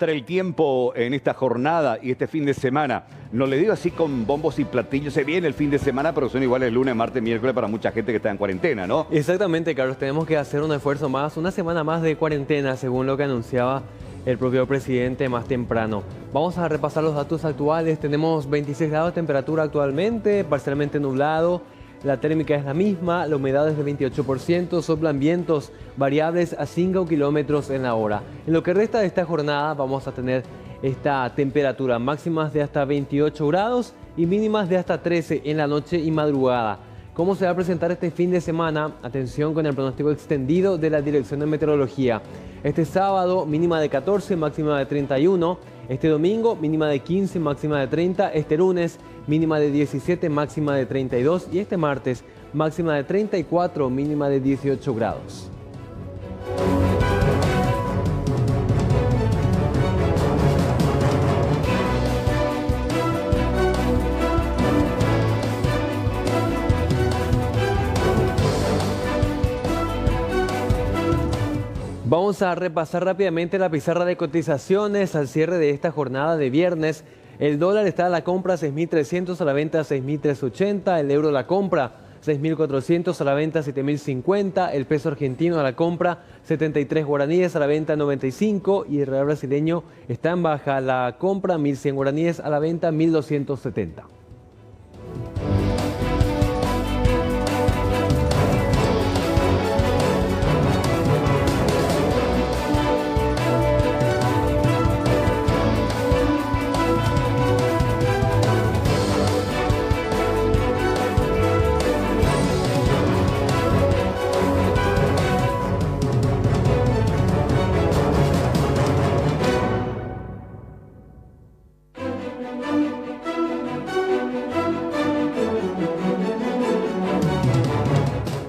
estar el tiempo en esta jornada y este fin de semana? No le digo así con bombos y platillos, se viene el fin de semana, pero son iguales lunes, martes, miércoles para mucha gente que está en cuarentena, ¿no? Exactamente, Carlos. Tenemos que hacer un esfuerzo más, una semana más de cuarentena, según lo que anunciaba el propio presidente más temprano. Vamos a repasar los datos actuales. Tenemos 26 grados de temperatura actualmente, parcialmente nublado. La térmica es la misma, la humedad es del 28%, soplan vientos variables a 5 kilómetros en la hora. En lo que resta de esta jornada vamos a tener esta temperatura, máximas de hasta 28 grados y mínimas de hasta 13 en la noche y madrugada. ¿Cómo se va a presentar este fin de semana? Atención con el pronóstico extendido de la Dirección de Meteorología. Este sábado, mínima de 14, máxima de 31. Este domingo, mínima de 15, máxima de 30. Este lunes, mínima de 17, máxima de 32. Y este martes, máxima de 34, mínima de 18 grados. Vamos a repasar rápidamente la pizarra de cotizaciones al cierre de esta jornada de viernes. El dólar está a la compra 6.300, a la venta 6.380, el euro a la compra 6.400, a la venta 7.050, el peso argentino a la compra 73 guaraníes, a la venta 95 y el real brasileño está en baja, a la compra 1.100 guaraníes, a la venta 1.270.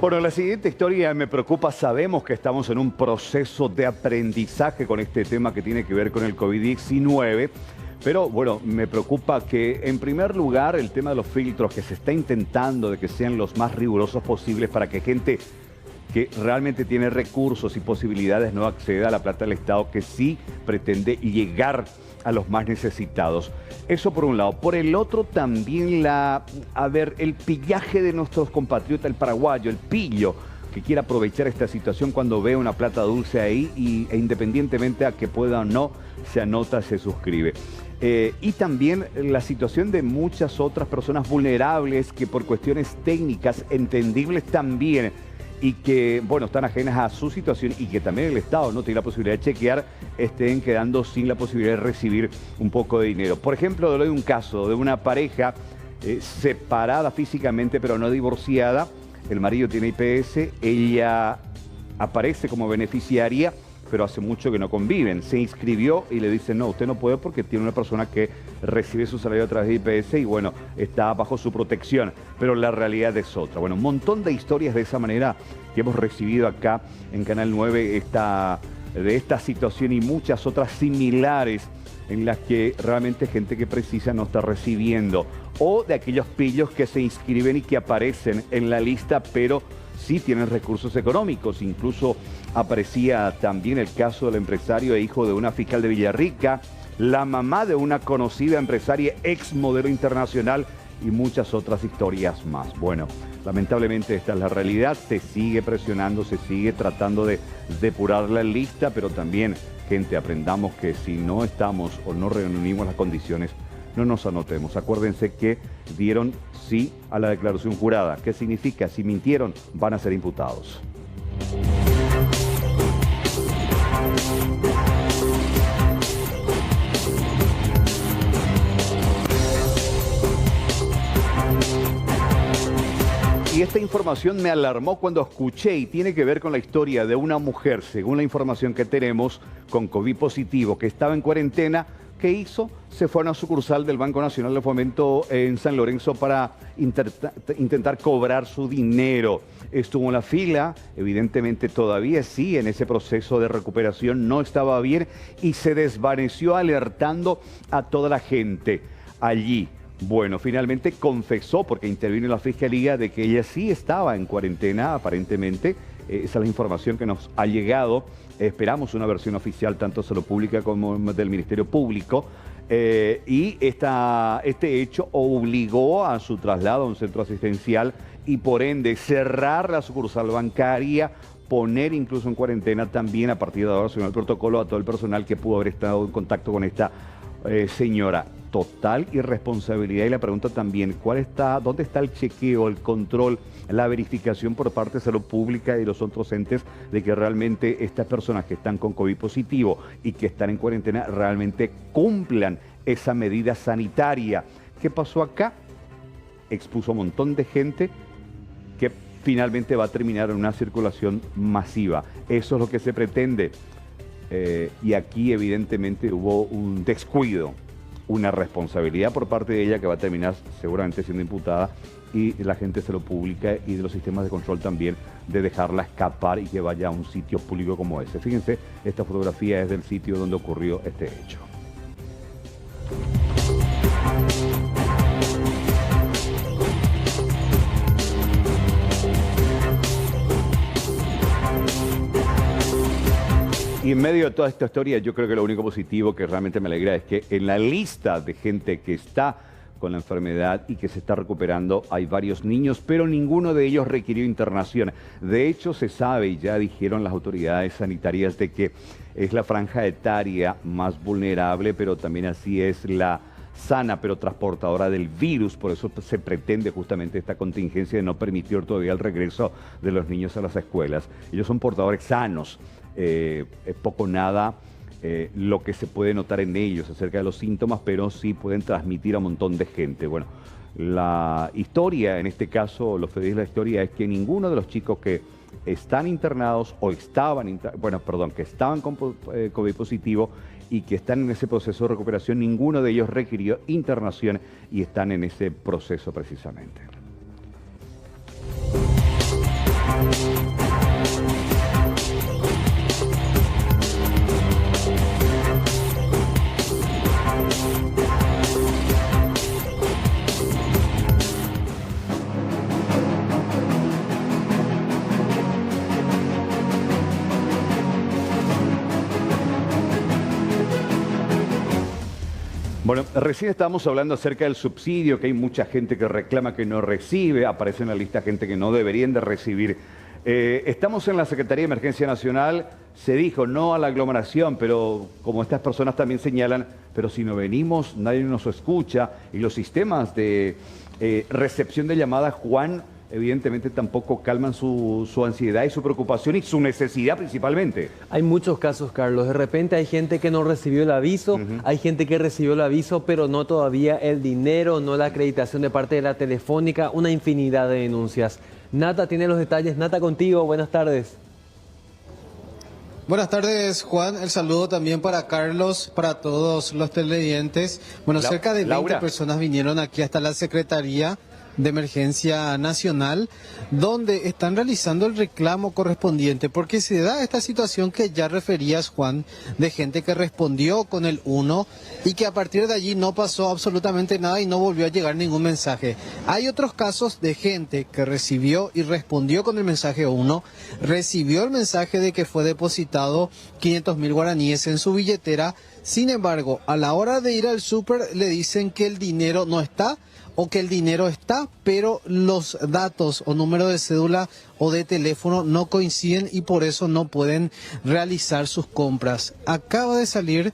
Bueno, la siguiente historia me preocupa. Sabemos que estamos en un proceso de aprendizaje con este tema que tiene que ver con el COVID-19. Pero bueno, me preocupa que en primer lugar el tema de los filtros, que se está intentando de que sean los más rigurosos posibles para que gente que realmente tiene recursos y posibilidades no acceda a la plata del Estado, que sí pretende llegar a los más necesitados. Eso por un lado. Por el otro también el pillaje de nuestros compatriotas, el paraguayo, el pillo, que quiere aprovechar esta situación cuando ve una plata dulce ahí e independientemente a que pueda o no, se anota, se suscribe. Y también la situación de muchas otras personas vulnerables que por cuestiones técnicas, entendibles también, y que, bueno, están ajenas a su situación y que también el Estado no tiene la posibilidad de chequear, estén quedando sin la posibilidad de recibir un poco de dinero. Por ejemplo, doy un caso de una pareja separada físicamente pero no divorciada. El marido tiene IPS, ella aparece como beneficiaria, pero hace mucho que no conviven. Se inscribió y le dicen, no, usted no puede porque tiene una persona que recibe su salario a través de IPS y bueno, está bajo su protección, pero la realidad es otra. Bueno, un montón de historias de esa manera que hemos recibido acá en Canal 9 de esta situación y muchas otras similares en las que realmente gente que precisa no está recibiendo, o de aquellos pillos que se inscriben y que aparecen en la lista, pero sí tienen recursos económicos. Incluso aparecía también el caso del empresario e hijo de una fiscal de Villarrica, la mamá de una conocida empresaria, ex modelo internacional y muchas otras historias más. Bueno, lamentablemente esta es la realidad, se sigue presionando, se sigue tratando de depurar la lista, pero también, gente, aprendamos que si no estamos o no reunimos las condiciones, no nos anotemos. Acuérdense que dieron sí a la declaración jurada. ¿Qué significa? Si mintieron, van a ser imputados. Y esta información me alarmó cuando escuché, y tiene que ver con la historia de una mujer, según la información que tenemos, con COVID positivo, que estaba en cuarentena. ¿Qué hizo? Se fue a una sucursal del Banco Nacional de Fomento en San Lorenzo para intentar cobrar su dinero. Estuvo en la fila, evidentemente todavía sí, en ese proceso de recuperación no estaba bien y se desvaneció alertando a toda la gente allí. Bueno, finalmente confesó, porque intervino la Fiscalía, de que ella sí estaba en cuarentena, aparentemente. Esa es la información que nos ha llegado Esperamos una versión oficial tanto de Salud Pública como del Ministerio Público. Y este hecho obligó a su traslado a un centro asistencial y por ende cerrar la sucursal bancaria, poner incluso en cuarentena también a partir de ahora, según el protocolo, a todo el personal que pudo haber estado en contacto con esta señora. Total irresponsabilidad. Y la pregunta también, ¿dónde está el chequeo, el control, la verificación por parte de Salud Pública y los otros entes de que realmente estas personas que están con COVID positivo y que están en cuarentena realmente cumplan esa medida sanitaria? ¿Qué pasó acá? Expuso a un montón de gente que finalmente va a terminar en una circulación masiva. Eso es lo que se pretende. Y aquí evidentemente hubo un descuido, una responsabilidad por parte de ella que va a terminar seguramente siendo imputada, y la gente se lo publica y de los sistemas de control también de dejarla escapar y que vaya a un sitio público como ese. Fíjense, esta fotografía es del sitio donde ocurrió este hecho. Y en medio de toda esta historia, yo creo que lo único positivo que realmente me alegra es que en la lista de gente que está con la enfermedad y que se está recuperando hay varios niños, pero ninguno de ellos requirió internación. De hecho, se sabe, y ya dijeron las autoridades sanitarias, de que es la franja etaria más vulnerable, pero también así es la sana pero transportadora del virus. Por eso se pretende justamente esta contingencia de no permitir todavía el regreso de los niños a las escuelas. Ellos son portadores sanos. Es poco nada lo que se puede notar en ellos acerca de los síntomas, pero sí pueden transmitir a un montón de gente. Bueno, la historia, en este caso, lo feliz de la historia es que ninguno de los chicos que están internados o que estaban con COVID positivo y que están en ese proceso de recuperación, ninguno de ellos requirió internación y están en ese proceso precisamente. Bueno, recién estábamos hablando acerca del subsidio, que hay mucha gente que reclama que no recibe, aparece en la lista gente que no deberían de recibir. Estamos en la Secretaría de Emergencia Nacional, se dijo no a la aglomeración, pero como estas personas también señalan, pero si no venimos, nadie nos escucha, y los sistemas de recepción de llamadas, Juan, evidentemente tampoco calman su ansiedad y su preocupación y su necesidad principalmente. Hay muchos casos, Carlos. De repente hay gente que no recibió el aviso, hay gente que recibió el aviso, pero no todavía el dinero, no la acreditación de parte de la Telefónica, una infinidad de denuncias. Nata tiene los detalles. Nata, contigo, buenas tardes. Buenas tardes, Juan. El saludo también para Carlos, para todos los televidentes. Bueno, cerca de 20 personas vinieron aquí hasta la Secretaría de Emergencia Nacional, donde están realizando el reclamo correspondiente, porque se da esta situación que ya referías, Juan, de gente que respondió con el 1 y que a partir de allí no pasó absolutamente nada y no volvió a llegar ningún mensaje. Hay otros casos de gente que recibió y respondió con el mensaje 1, recibió el mensaje de que fue depositado 500.000 guaraníes en su billetera, sin embargo, a la hora de ir al súper le dicen que el dinero no está, o que el dinero está, pero los datos o número de cédula o de teléfono no coinciden y por eso no pueden realizar sus compras. Acaba de salir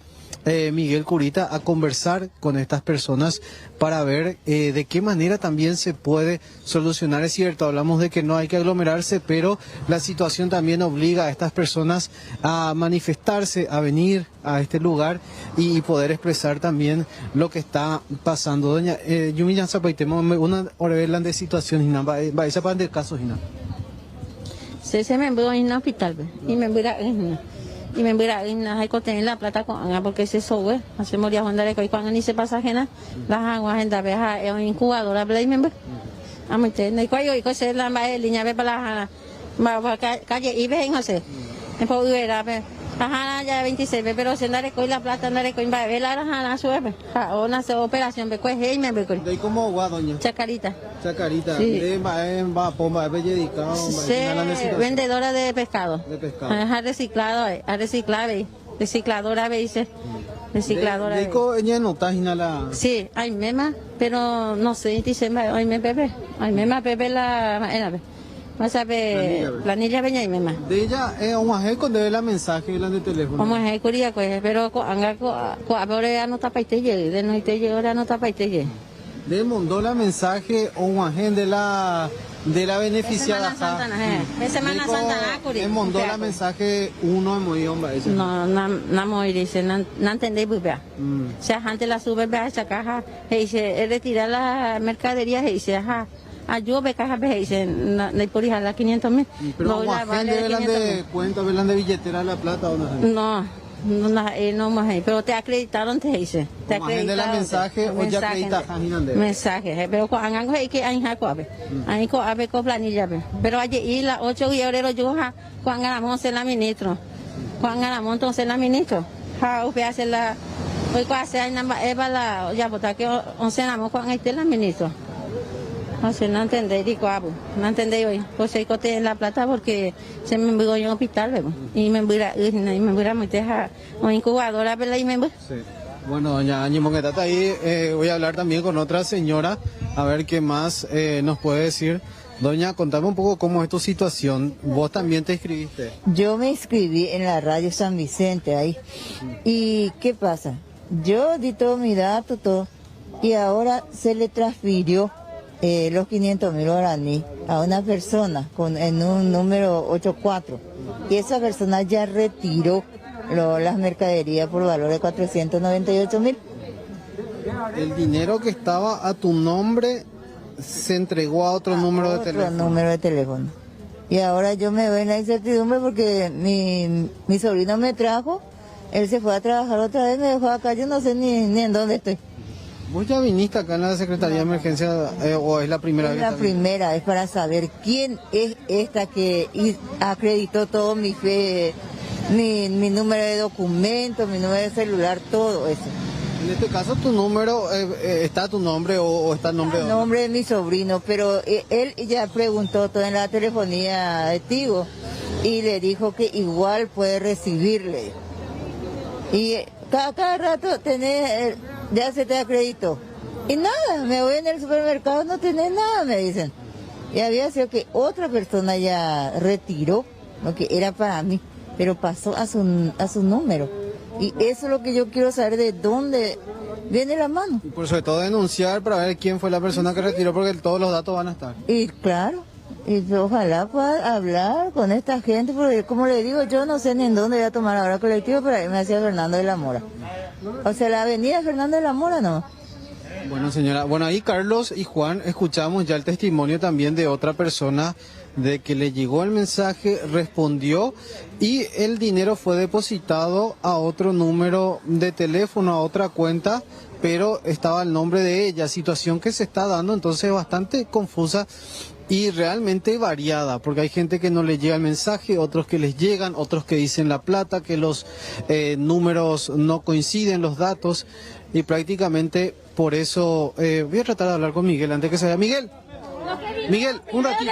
Miguel Curita a conversar con estas personas para ver de qué manera también se puede solucionar. Es cierto, hablamos de que no hay que aglomerarse, pero la situación también obliga a estas personas a manifestarse, a venir a este lugar y poder expresar también lo que está pasando. Doña Yumi Zapaitemo, una hora de situación, va a esa parte del caso, Gina. Se me envió en el hospital y me envió y me envió hay que tener la plata con Anga porque se sobe hace moría Honda de coi cuando ni se pasa ajena las aguas en Dabeja es una incubadora pero ahí me envió a meter no hay que se la línea ve para la calle y ven José en poder Ajá, ya 26, pero si andare con la plata, andare con va a ver la rajana suave. Una operación, me cuesta y me ve con. ¿De cómo va, doña? Chacarita. Chacarita. Sí. De va pomba, de dedicado. Vendedora de pescado. De pescado. Ajá, reciclado, a reciclar, recicladora, dice. Recicladora. ¿De cómo ella notas la? Sí, hay mema, pero no sé, dice, hay me bebé. Hay mema, bebé la. Más sabe, planilla veña y mema. De ella, un ajé con debe la mensaje y la de teléfono. Como es curia, pues, pero anga ahora no tapa y te llegue, de no te llegue, ahora no tapa y te llegue. De mandó la mensaje o un ajé de la beneficiada. De Semana Santa, curia. Mandó la mensaje uno de muy hombre. No muy dice, no entendí muy bien. O sea, antes la sube a esa caja, y dice, retirar la mercadería, y dice, ajá. Ayuda, caja, dice, no por ir a las 500.000. Pero no velan de cuenta, velan de billetera la plata o no. No más, pero te acreditaron, te dice. Te acreditaron. De la mensaje o ya acredita mensaje, pero cuando hay que hay que con planilla, pero allí la 8 de febrero yo cuando ganamos en la ministro. Cuando ganamos entonces la ministro. Usted hace la hoy hace Eva la ya votar que 11 ganamos cuando esté la ministro. No sé, no entendí, digo, no entendí hoy. Pues hay que tener la plata porque se me envió en el hospital, y me envió a meter a una incubadora, y me envió. Sí. Bueno, doña Angie Monguetata, ahí voy a hablar también con otra señora, a ver qué más nos puede decir. Doña, contame un poco cómo es tu situación. ¿Vos también te inscribiste? Yo me inscribí en la radio San Vicente ahí. ¿Y qué pasa? Yo di todo mi dato, todo, y ahora se le transfirió los 500.000 guaraní a una persona en un número 84 y esa persona ya retiró las mercaderías por valor de 498.000. El dinero que estaba a tu nombre se entregó a otro número de teléfono. Otro número de teléfono. Y ahora yo me veo en la incertidumbre porque mi sobrino me trajo, él se fue a trabajar otra vez, me dejó acá, yo no sé ni en dónde estoy. ¿Vos ya viniste acá en la Secretaría de Emergencia o es la primera vez? Es la primera vez para saber quién es esta que acreditó todo mi fe, mi número de documento, mi número de celular, todo eso. En este caso, ¿tu número está tu nombre o está el nombre de otro? El nombre de mi sobrino, pero él ya preguntó todo en la telefonía de Tigo y le dijo que igual puede recibirle. Y cada rato tenés... Ya se te acreditó. Y nada, me voy en el supermercado, no tenés nada, me dicen. Y había sido que otra persona ya retiró lo que era para mí, pero pasó a su número. Y eso es lo que yo quiero saber, de dónde viene la mano. Y por sobre todo denunciar para ver quién fue la persona que retiró, porque todos los datos van a estar. Y claro, y ojalá pueda hablar con esta gente, porque como le digo, yo no sé ni en dónde voy a tomar ahora colectivo para irme hacia Fernando de la Mora. O sea, la avenida Fernando de la Mora, ¿no? Bueno, señora, bueno, ahí Carlos y Juan escuchamos ya el testimonio también de otra persona de que le llegó el mensaje, respondió y el dinero fue depositado a otro número de teléfono, a otra cuenta, pero estaba el nombre de ella, situación que se está dando entonces bastante confusa y realmente variada, porque hay gente que no le llega el mensaje, otros que les llegan, otros que dicen la plata, que los números no coinciden, los datos, y prácticamente por eso voy a tratar de hablar con Miguel antes que se vaya. Miguel, un ratito.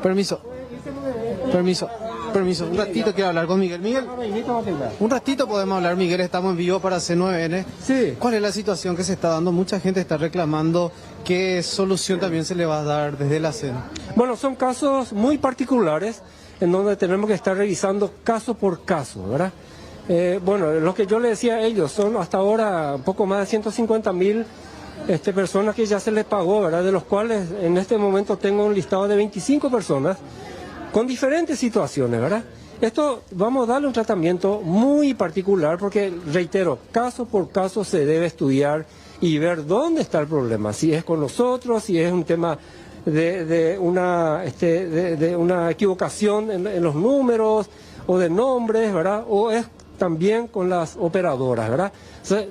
Permiso, un ratito quiero hablar con Miguel. Miguel, un ratito podemos hablar, Miguel, estamos en vivo para C9N. Sí. ¿Cuál es la situación que se está dando? Mucha gente está reclamando. ¿Qué solución también se le va a dar desde la CEN? Bueno, son casos muy particulares en donde tenemos que estar revisando caso por caso, ¿verdad? Bueno, lo que yo le decía a ellos, son hasta ahora un poco más de 150.000 personas que ya se les pagó, ¿verdad? De los cuales en este momento tengo un listado de 25 personas con diferentes situaciones, ¿verdad? Esto vamos a darle un tratamiento muy particular porque, reitero, caso por caso se debe estudiar y ver dónde está el problema, si es con nosotros, si es un tema de una equivocación en los números o de nombres, ¿verdad? O es también con las operadoras, ¿verdad? O sea,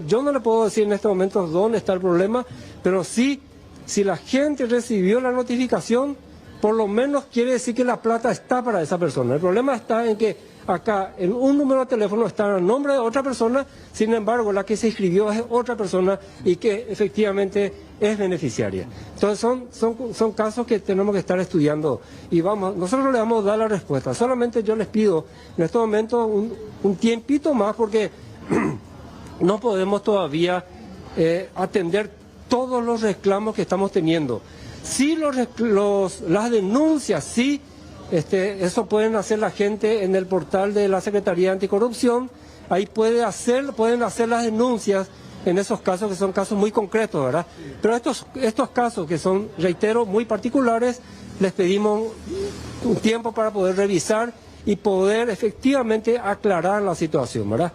yo no le puedo decir en este momento dónde está el problema, pero sí, si la gente recibió la notificación, por lo menos quiere decir que la plata está para esa persona. El problema está en que acá en un número de teléfono está el nombre de otra persona, sin embargo la que se inscribió es otra persona y que efectivamente es beneficiaria. Entonces son casos que tenemos que estar estudiando y nosotros le vamos a dar la respuesta. Solamente yo les pido en este momento un tiempito más porque no podemos todavía atender todos los reclamos que estamos teniendo. Sí, las denuncias, sí, eso pueden hacer la gente en el portal de la Secretaría Anticorrupción, ahí pueden hacer las denuncias en esos casos que son casos muy concretos, ¿verdad? Pero estos casos que son, reitero, muy particulares, les pedimos un tiempo para poder revisar y poder efectivamente aclarar la situación, ¿verdad?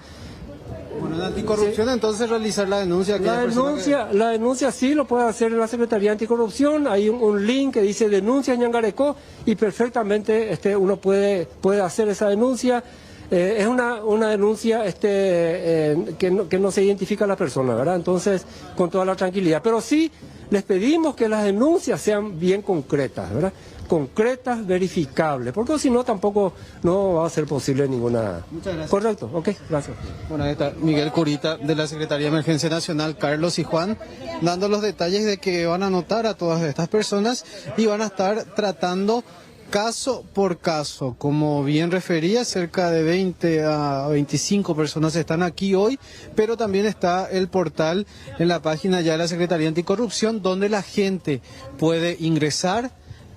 Bueno, en anticorrupción sí. Entonces realizar la denuncia. La denuncia sí lo puede hacer en la Secretaría Anticorrupción, hay un link que dice denuncia Ñangarecó y perfectamente uno puede hacer esa denuncia. Es una denuncia que no se identifica a la persona, ¿verdad? Entonces, con toda la tranquilidad. Pero sí les pedimos que las denuncias sean bien concretas, ¿verdad? Concretas, verificables, porque si no tampoco no va a ser posible ninguna... Muchas gracias. Correcto, ok, gracias. Bueno, ahí está Miguel Curita de la Secretaría de Emergencia Nacional, Carlos y Juan, dando los detalles de que van a anotar a todas estas personas y van a estar tratando caso por caso. Como bien refería, cerca de 20 a 25 personas están aquí hoy, pero también está el portal en la página ya de la Secretaría Anticorrupción, donde la gente puede ingresar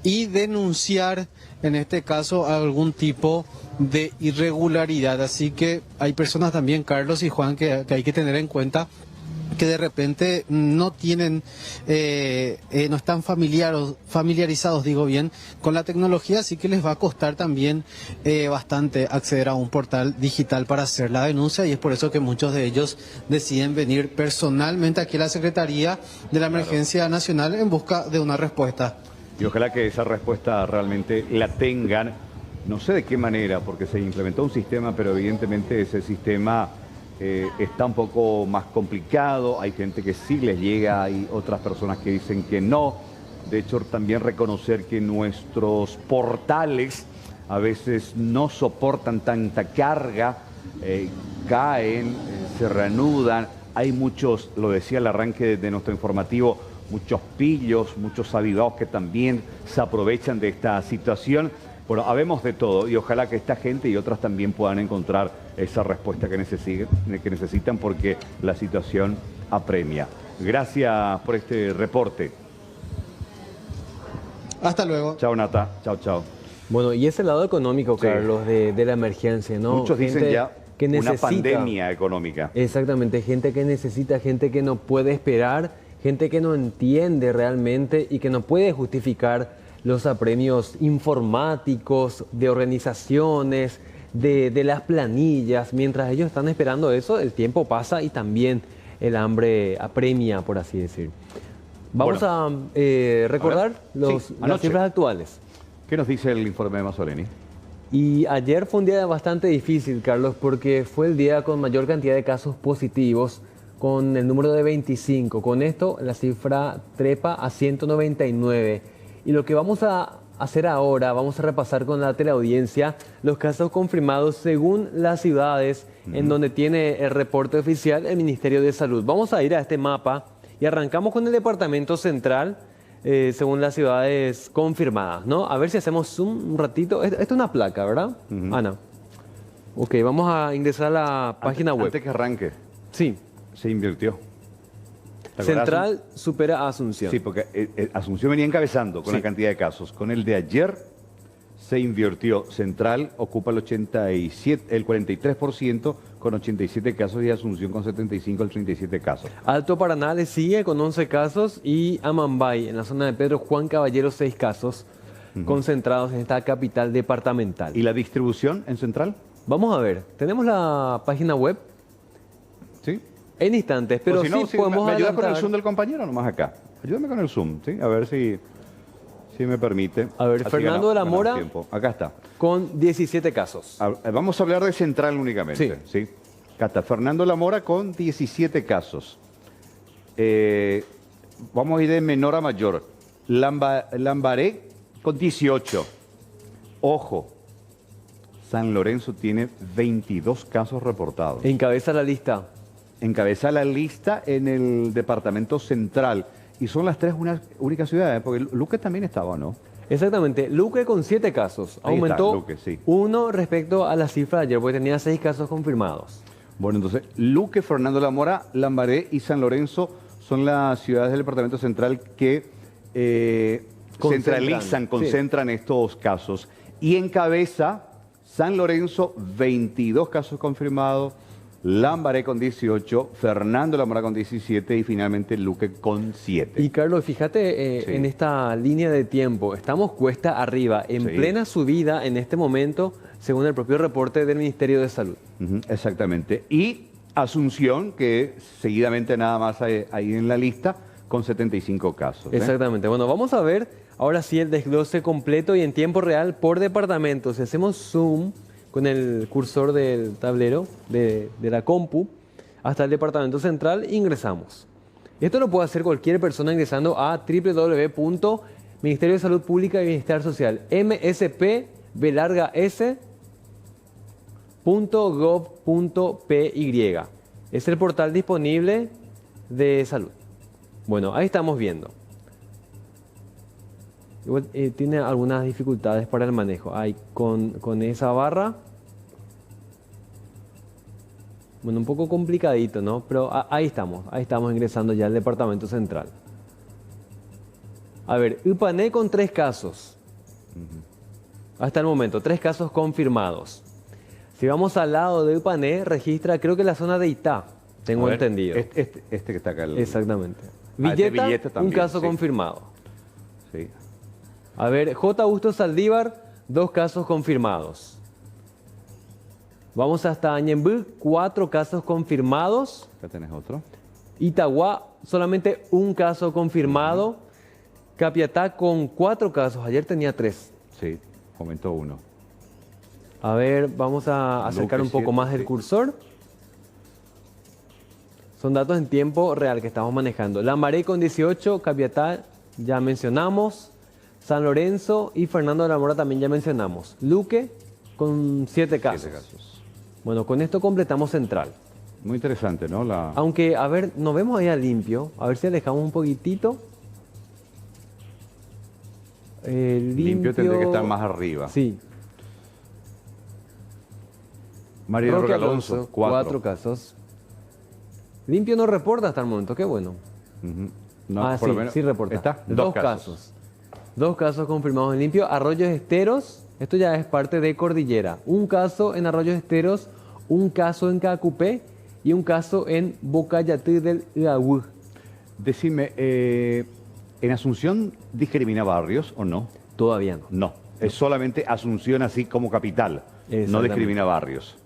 y denunciar, en este caso, algún tipo de irregularidad. Así que hay personas también, Carlos y Juan, que hay que tener en cuenta que de repente no tienen, no están familiarizados, digo bien, con la tecnología, así que les va a costar también bastante acceder a un portal digital para hacer la denuncia, y es por eso que muchos de ellos deciden venir personalmente aquí a la Secretaría de la Emergencia Nacional en busca de una respuesta. Y ojalá que esa respuesta realmente la tengan, no sé de qué manera, porque se implementó un sistema, pero evidentemente ese sistema está un poco más complicado, hay gente que sí les llega, hay otras personas que dicen que no. De hecho, también reconocer que nuestros portales a veces no soportan tanta carga, caen, se reanudan. Hay muchos, lo decía al arranque de nuestro informativo, muchos pillos, muchos avivados que también se aprovechan de esta situación. Bueno, habemos de todo y ojalá que esta gente y otras también puedan encontrar esa respuesta que necesitan, porque la situación apremia. Gracias por este reporte. Hasta luego. Chao, Nata. Chao, chao. Bueno, y ese lado económico, Carlos, sí, de la emergencia, ¿no? Muchos dicen gente ya que necesita, una pandemia económica. Exactamente, gente que necesita, gente que no puede esperar, gente que no entiende realmente y que no puede justificar los apremios informáticos, de organizaciones, de las planillas. Mientras ellos están esperando eso, el tiempo pasa y también el hambre apremia, por así decir. Vamos a recordar las cifras actuales. ¿Qué nos dice el informe de Mazzoleni? Y ayer fue un día bastante difícil, Carlos, porque fue el día con mayor cantidad de casos positivos, con el número de 25. Con esto la cifra trepa a 199. Y lo que vamos a hacer ahora, vamos a repasar con la teleaudiencia los casos confirmados según las ciudades en donde tiene el reporte oficial el Ministerio de Salud. Vamos a ir a este mapa y arrancamos con el Departamento Central, según las ciudades confirmadas, ¿no? A ver si hacemos zoom un ratito. Esto es una placa, ¿verdad, Ana? Ok, vamos a ingresar a la página web. Antes que arranque. Sí. Se invirtió. Central supera a Asunción. Sí, porque Asunción venía encabezando con la cantidad de casos. Con el de ayer se invirtió. Central ocupa el 43% con 87 casos y Asunción con 75 al 37 casos. Alto Paraná le sigue con 11 casos y Amambay, en la zona de Pedro Juan Caballero, 6 casos concentrados en esta capital departamental. ¿Y la distribución en Central? Vamos a ver, tenemos la página web. Sí. En instantes, pero si no, sí podemos ¿me ayudas adelantar. con el zoom del compañero nomás acá? Ayúdame con el zoom, ¿sí? A ver si me permite. A ver, así Fernando de la Mora, acá está. con 17 casos. Vamos a hablar de Central únicamente, ¿sí? Acá está, Fernando de la Mora con 17 casos. Vamos a ir de menor a mayor. Lambaré con 18. Ojo, San Lorenzo tiene 22 casos reportados. Encabeza la lista. Encabeza la lista en el departamento central. Y son las tres únicas ciudades, porque Luque también estaba, ¿no? Exactamente. Luque con 7 casos. Ahí Aumentó está, Luque, sí. 1 respecto a la cifra de ayer, porque tenía 6 casos confirmados. Bueno, entonces, Luque, Fernando Lamora, Lambaré y San Lorenzo son las ciudades del departamento central que concentran estos casos. Y encabeza San Lorenzo, 22 casos confirmados, Lambaré con 18, Fernando Lamora con 17 y finalmente Luque con 7. Y Carlos, fíjate Sí. en esta línea de tiempo. Estamos cuesta arriba, en Sí. plena subida en este momento, según el propio reporte del Ministerio de Salud. Exactamente. Y Asunción, que seguidamente nada más hay ahí en la lista, con 75 casos. Exactamente. Bueno, vamos a ver ahora sí el desglose completo y en tiempo real por departamento. Si hacemos zoom con el cursor del tablero de la compu hasta el departamento central, ingresamos. Esto lo puede hacer cualquier persona ingresando a www.Ministerio de Salud Pública y Bienestar Social, msp.gov.py. Es el portal disponible de salud. Bueno, ahí estamos viendo. Igual, tiene algunas dificultades para el manejo. Ahí con esa barra. Bueno, un poco complicadito, ¿no? Pero ahí estamos ingresando ya al departamento central. A ver, Upané con 3 casos. Hasta el momento, 3 casos confirmados. Si vamos al lado de Upané, registra, creo que la zona de Itá, tengo entendido. Este que está acá. Exactamente. Villeta Villeta, un también, caso sí. confirmado. Sí. A ver, J. Augusto Saldívar, 2 casos confirmados. Vamos hasta Ñemby, 4 casos confirmados. Acá tenés otro. Itagua, solamente 1 caso confirmado. Capiatá con 4 casos, ayer tenía 3. Sí, aumentó 1. A ver, vamos a acercar Luque un poco 7, más el sí. cursor. Son datos en tiempo real que estamos manejando. Lambaré con 18, Capiatá ya mencionamos. San Lorenzo y Fernando de la Mora también ya mencionamos. Luque con 7 casos. 7 casos. Bueno, con esto completamos central. Muy interesante, ¿no? Aunque, a ver, nos vemos ahí a limpio. A ver si alejamos un poquitito. Limpio tendría que estar más arriba. Sí. Mario Roque Alonso, 4 casos. Limpio no reporta hasta el momento, qué bueno. No, por sí, lo menos sí reporta. Está, 2 casos. 2 casos confirmados en limpio. Arroyos Esteros, esto ya es parte de Cordillera. 1 caso en Arroyos Esteros, 1 caso en Cacupé y 1 caso en Bocayatí del Iaú. Decime, ¿en Asunción discrimina barrios o no? Todavía no. No, es solamente Asunción así como capital. No Exactamente. discrimina barrios.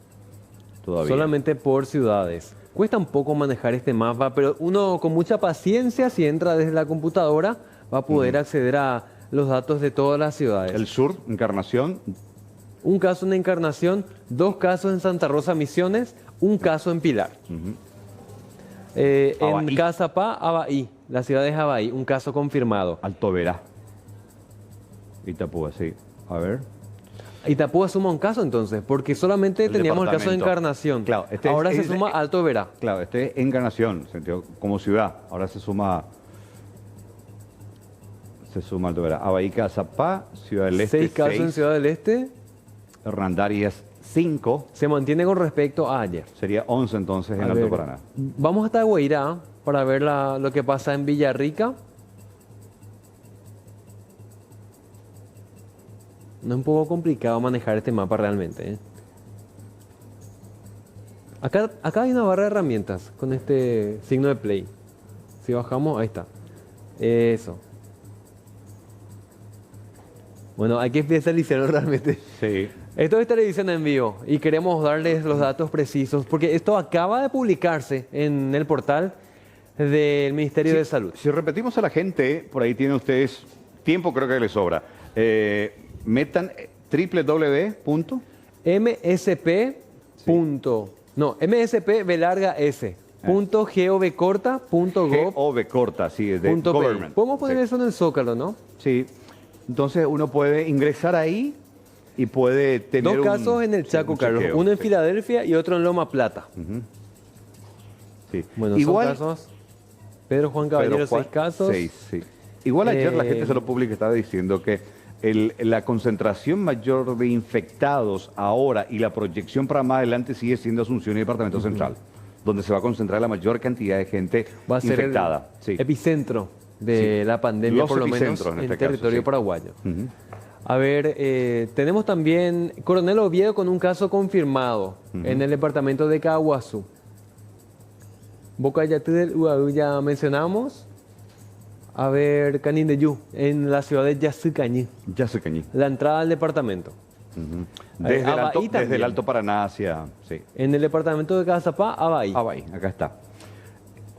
Todavía. Solamente por ciudades. Cuesta un poco manejar este mapa, pero uno con mucha paciencia, si entra desde la computadora, va a poder acceder a los datos de todas las ciudades. El sur, Encarnación. 1 caso en Encarnación, 2 casos en Santa Rosa Misiones, 1 caso en Pilar. En Abaí. Cazapá, Abaí, la ciudad de Abaí, 1 caso confirmado. Alto Verá. Itapúa, sí. A ver. Itapúa suma 1 caso entonces, porque solamente El teníamos el caso de departamento. Encarnación. Claro, Ahora se suma Alto Verá. Claro, este es Encarnación, sentido, como ciudad. Ahora se suma Alto Verá. Abaí, Cazapá, Ciudad del Este, 6 casos en Ciudad del Este. Hernandarias, 5. Se mantiene con respecto a ayer. Sería 11 entonces en A Alto ver, Paraná. Vamos hasta Guairá para ver lo que pasa en Villarrica. No es un poco complicado manejar este mapa realmente, ¿eh? Acá hay una barra de herramientas con este signo de play. Si bajamos, ahí está. Eso. Bueno, hay que especializarlo realmente. Sí. Esto es televisión en vivo y queremos darles los datos precisos porque esto acaba de publicarse en el portal del Ministerio de Salud. Si repetimos a la gente, por ahí tienen ustedes tiempo, creo que les sobra. Metan www. MSP. No, mspb.gov.gov. GOV corta, sí, de .pi. government. Podemos poner Sí. eso en el Zócalo, ¿no? Sí. Entonces uno puede ingresar ahí y puede tener Dos casos en el Chaco, Carlos. chequeo, Uno en sí. Filadelfia y otro en Loma Plata. Sí. Bueno, Igual, son casos. Pedro Juan Caballero, Pedro Juan, 6 casos. 6, sí. Igual ayer la gente de Eh, Salud Pública estaba diciendo que la concentración mayor de infectados ahora y la proyección para más adelante sigue siendo Asunción y Departamento Central, donde se va a concentrar la mayor cantidad de gente Va a ser infectada. el Sí. epicentro de Sí. la pandemia, Los por lo menos epicentros en en este territorio caso, sí. paraguayo. Ujú. A ver, tenemos también Coronel Oviedo con un caso confirmado en el departamento de Caguazú. Bocayatú del Uaú ya mencionamos. A ver, Canindeyú, en la ciudad de Yacycañí, Ya se cañí. la entrada al departamento. Desde, el Abaí alto, desde también. el Alto Paraná hacia... Sí. En el departamento de Cazapá, Abaí. Abaí, acá está.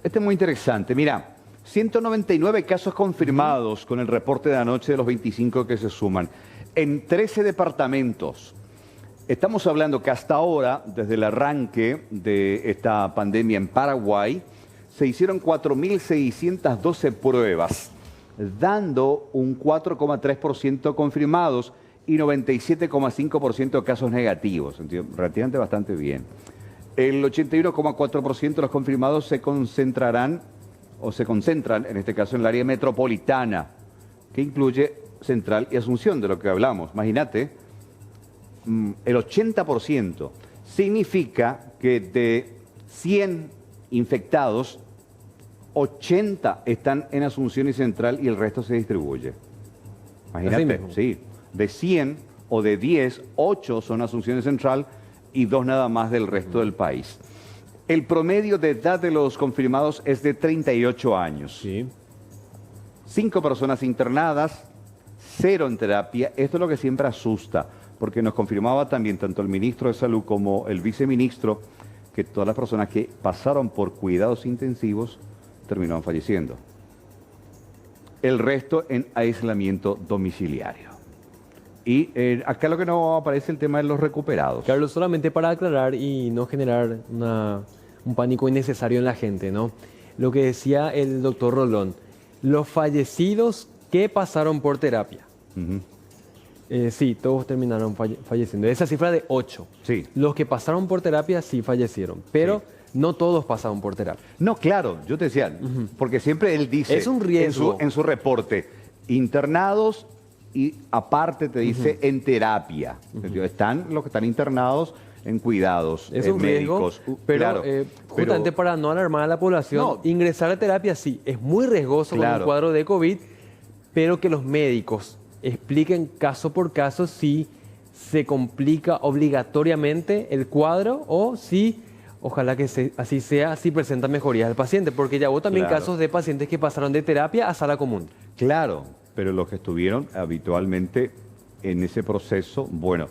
Este es muy interesante. Mira, 199 casos confirmados con el reporte de anoche de los 25 que se suman en 13 departamentos. Estamos hablando que hasta ahora, desde el arranque de esta pandemia en Paraguay, se hicieron 4.612 pruebas, dando un 4,3% confirmados y 97,5% de casos negativos. Relativamente bastante bien. El 81,4% de los confirmados se concentrarán o se concentran, en este caso, en el área metropolitana, que incluye Central y Asunción, de lo que hablamos. Imagínate, el 80% significa que de 100 infectados, 80 están en Asunción y Central y el resto se distribuye. Así Imagínate, mismo. sí, de 100 o de 10, 8 son Asunción y Central y 2 nada más del resto del país. El promedio de edad de los confirmados es de 38 años. Sí. 5 personas internadas, 0 en terapia. Esto es lo que siempre asusta, porque nos confirmaba también tanto el ministro de Salud como el viceministro que todas las personas que pasaron por cuidados intensivos terminaron falleciendo. El resto en aislamiento domiciliario. Y acá lo que no aparece el tema de los recuperados. Carlos, solamente para aclarar y no generar un pánico innecesario en la gente, ¿no? Lo que decía el doctor Rolón, los fallecidos que pasaron por terapia. Ujú. Sí, todos terminaron falleciendo. Esa cifra de 8. Sí. Los que pasaron por terapia sí fallecieron, pero no todos pasaron por terapia. No, claro, yo te decía, porque siempre él dice Es un riesgo. en su reporte, internados y aparte te dice en terapia. Están los que están internados en cuidados Es un médicos. riesgo, pero Claro, justamente pero- para no alarmar a la población, No. ingresar a terapia sí, es muy riesgoso con Claro. un cuadro de COVID, pero que los médicos expliquen caso por caso si se complica obligatoriamente el cuadro o si, ojalá que así sea, si presenta mejorías al paciente, porque ya hubo también Claro. casos de pacientes que pasaron de terapia a sala común. Claro, pero los que estuvieron habitualmente en ese proceso, bueno,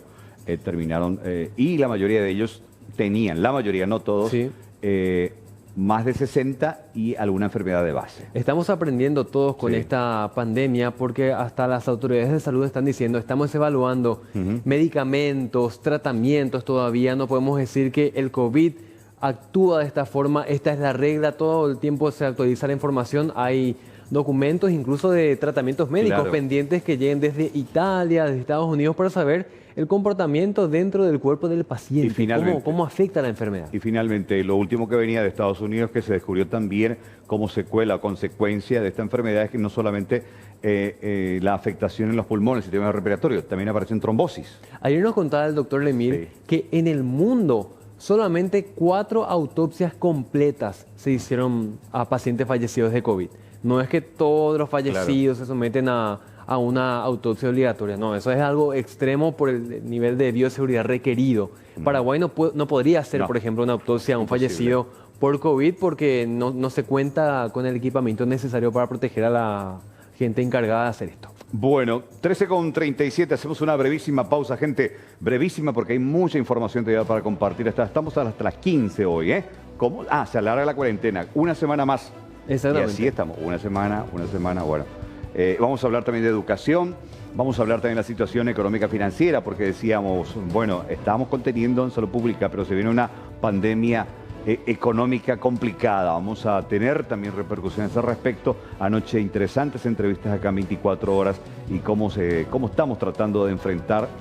terminaron, y la mayoría de ellos tenían, la mayoría, no todos, Sí. más de 60 y alguna enfermedad de base. Estamos aprendiendo todos con Sí. esta pandemia porque hasta las autoridades de salud están diciendo, estamos evaluando medicamentos, tratamientos todavía, no podemos decir que el COVID actúa de esta forma, esta es la regla, todo el tiempo se actualiza la información, hay documentos incluso de tratamientos médicos Claro. pendientes que lleguen desde Italia, desde Estados Unidos para saber el comportamiento dentro del cuerpo del paciente, Y finalmente- cómo afecta la enfermedad. Y finalmente, lo último que venía de Estados Unidos, que se descubrió también como secuela o consecuencia de esta enfermedad, es que no solamente la afectación en los pulmones, el sistema respiratorio, también aparecen trombosis. Ayer nos contaba el doctor Lemir Sí. que en el mundo solamente 4 autopsias completas se hicieron a pacientes fallecidos de COVID. No es que todos los fallecidos se someten a una autopsia obligatoria. No, eso es algo extremo por el nivel de bioseguridad requerido. Paraguay no podría hacer, No. por ejemplo, una autopsia a un Imposible. fallecido por COVID porque no se cuenta con el equipamiento necesario para proteger a la gente encargada de hacer esto. Bueno, 13:37, hacemos una brevísima pausa, gente, brevísima porque hay mucha información todavía para compartir. Estamos hasta las 15 hoy, ¿eh? ¿Cómo? Se alarga la cuarentena, una semana más. Exactamente. Y así estamos, una semana, bueno. Vamos a hablar también de educación, vamos a hablar también de la situación económica financiera, porque decíamos, bueno, estábamos conteniendo en salud pública, pero se viene una pandemia económica complicada. Vamos a tener también repercusiones al respecto. Anoche interesantes entrevistas acá en 24 horas y cómo estamos tratando de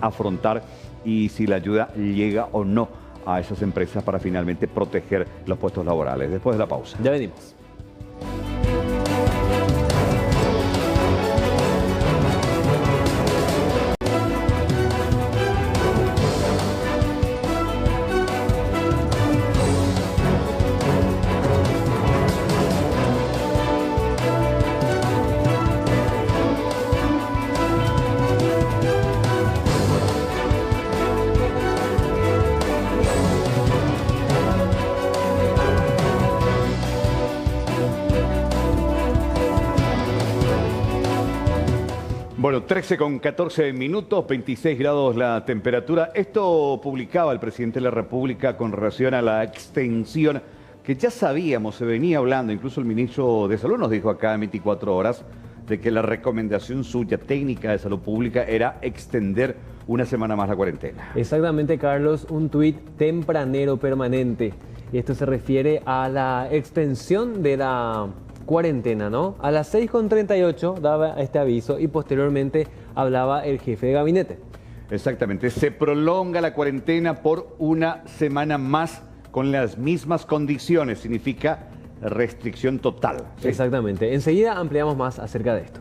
afrontar y si la ayuda llega o no a esas empresas para finalmente proteger los puestos laborales. Después de la pausa. Ya venimos. Bueno, 13 con 14 minutos, 26 grados la temperatura. Esto publicaba el presidente de la República con relación a la extensión que ya sabíamos, se venía hablando, incluso el ministro de Salud nos dijo acá en 24 horas, de que la recomendación suya técnica de salud pública era extender una semana más la cuarentena. Exactamente, Carlos, un tuit tempranero permanente. Y esto se refiere a la extensión de la cuarentena, ¿no? A las 6:38 daba este aviso y posteriormente hablaba el jefe de gabinete. Exactamente, se prolonga la cuarentena por una semana más con las mismas condiciones, significa restricción total. ¿Sí? Exactamente, enseguida ampliamos más acerca de esto.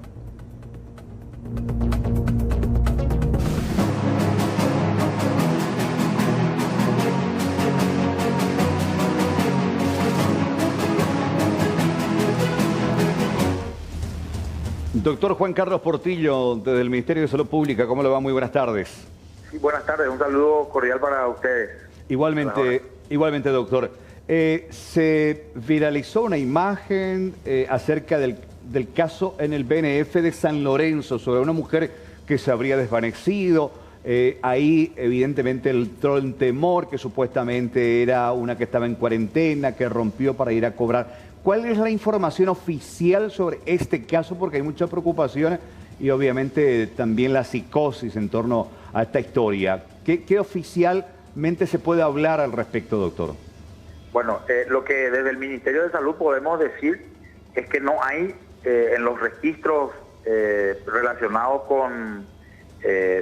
Doctor Juan Carlos Portillo, desde el Ministerio de Salud Pública, ¿cómo le va? Muy buenas tardes. Sí, buenas tardes, un saludo cordial para ustedes. Igualmente, doctor. Se viralizó una imagen acerca del caso en el BNF de San Lorenzo sobre una mujer que se habría desvanecido. Ahí, evidentemente, entró en temor que supuestamente era una que estaba en cuarentena, que rompió para ir a cobrar. ¿Cuál es la información oficial sobre este caso? Porque hay mucha preocupación y obviamente también la psicosis en torno a esta historia. ¿Qué oficialmente se puede hablar al respecto, doctor? Bueno, lo que desde el Ministerio de Salud podemos decir es que no hay en los registros relacionados con,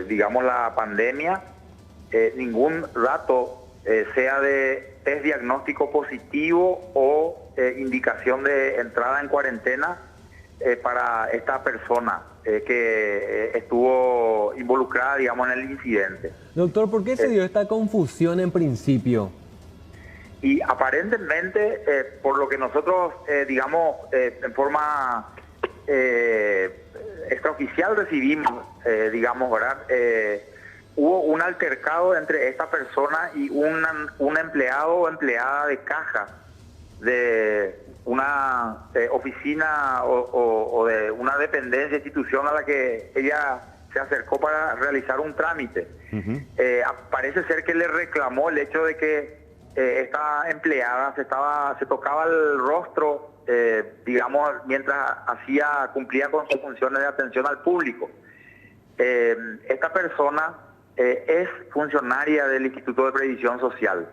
digamos, la pandemia, ningún dato sea de test diagnóstico positivo o indicación de entrada en cuarentena para esta persona que estuvo involucrada, digamos, en el incidente. Doctor, ¿por qué se dio esta confusión en principio? Y aparentemente, por lo que nosotros, digamos, en forma extraoficial recibimos, digamos, ¿verdad? Hubo un altercado entre esta persona y un empleado o empleada de caja de una oficina o de una dependencia, institución a la que ella se acercó para realizar un trámite. Parece ser que le reclamó el hecho de que esta empleada se tocaba el rostro, digamos, mientras cumplía con sus funciones de atención al público. Esta persona es funcionaria del Instituto de Previsión Social.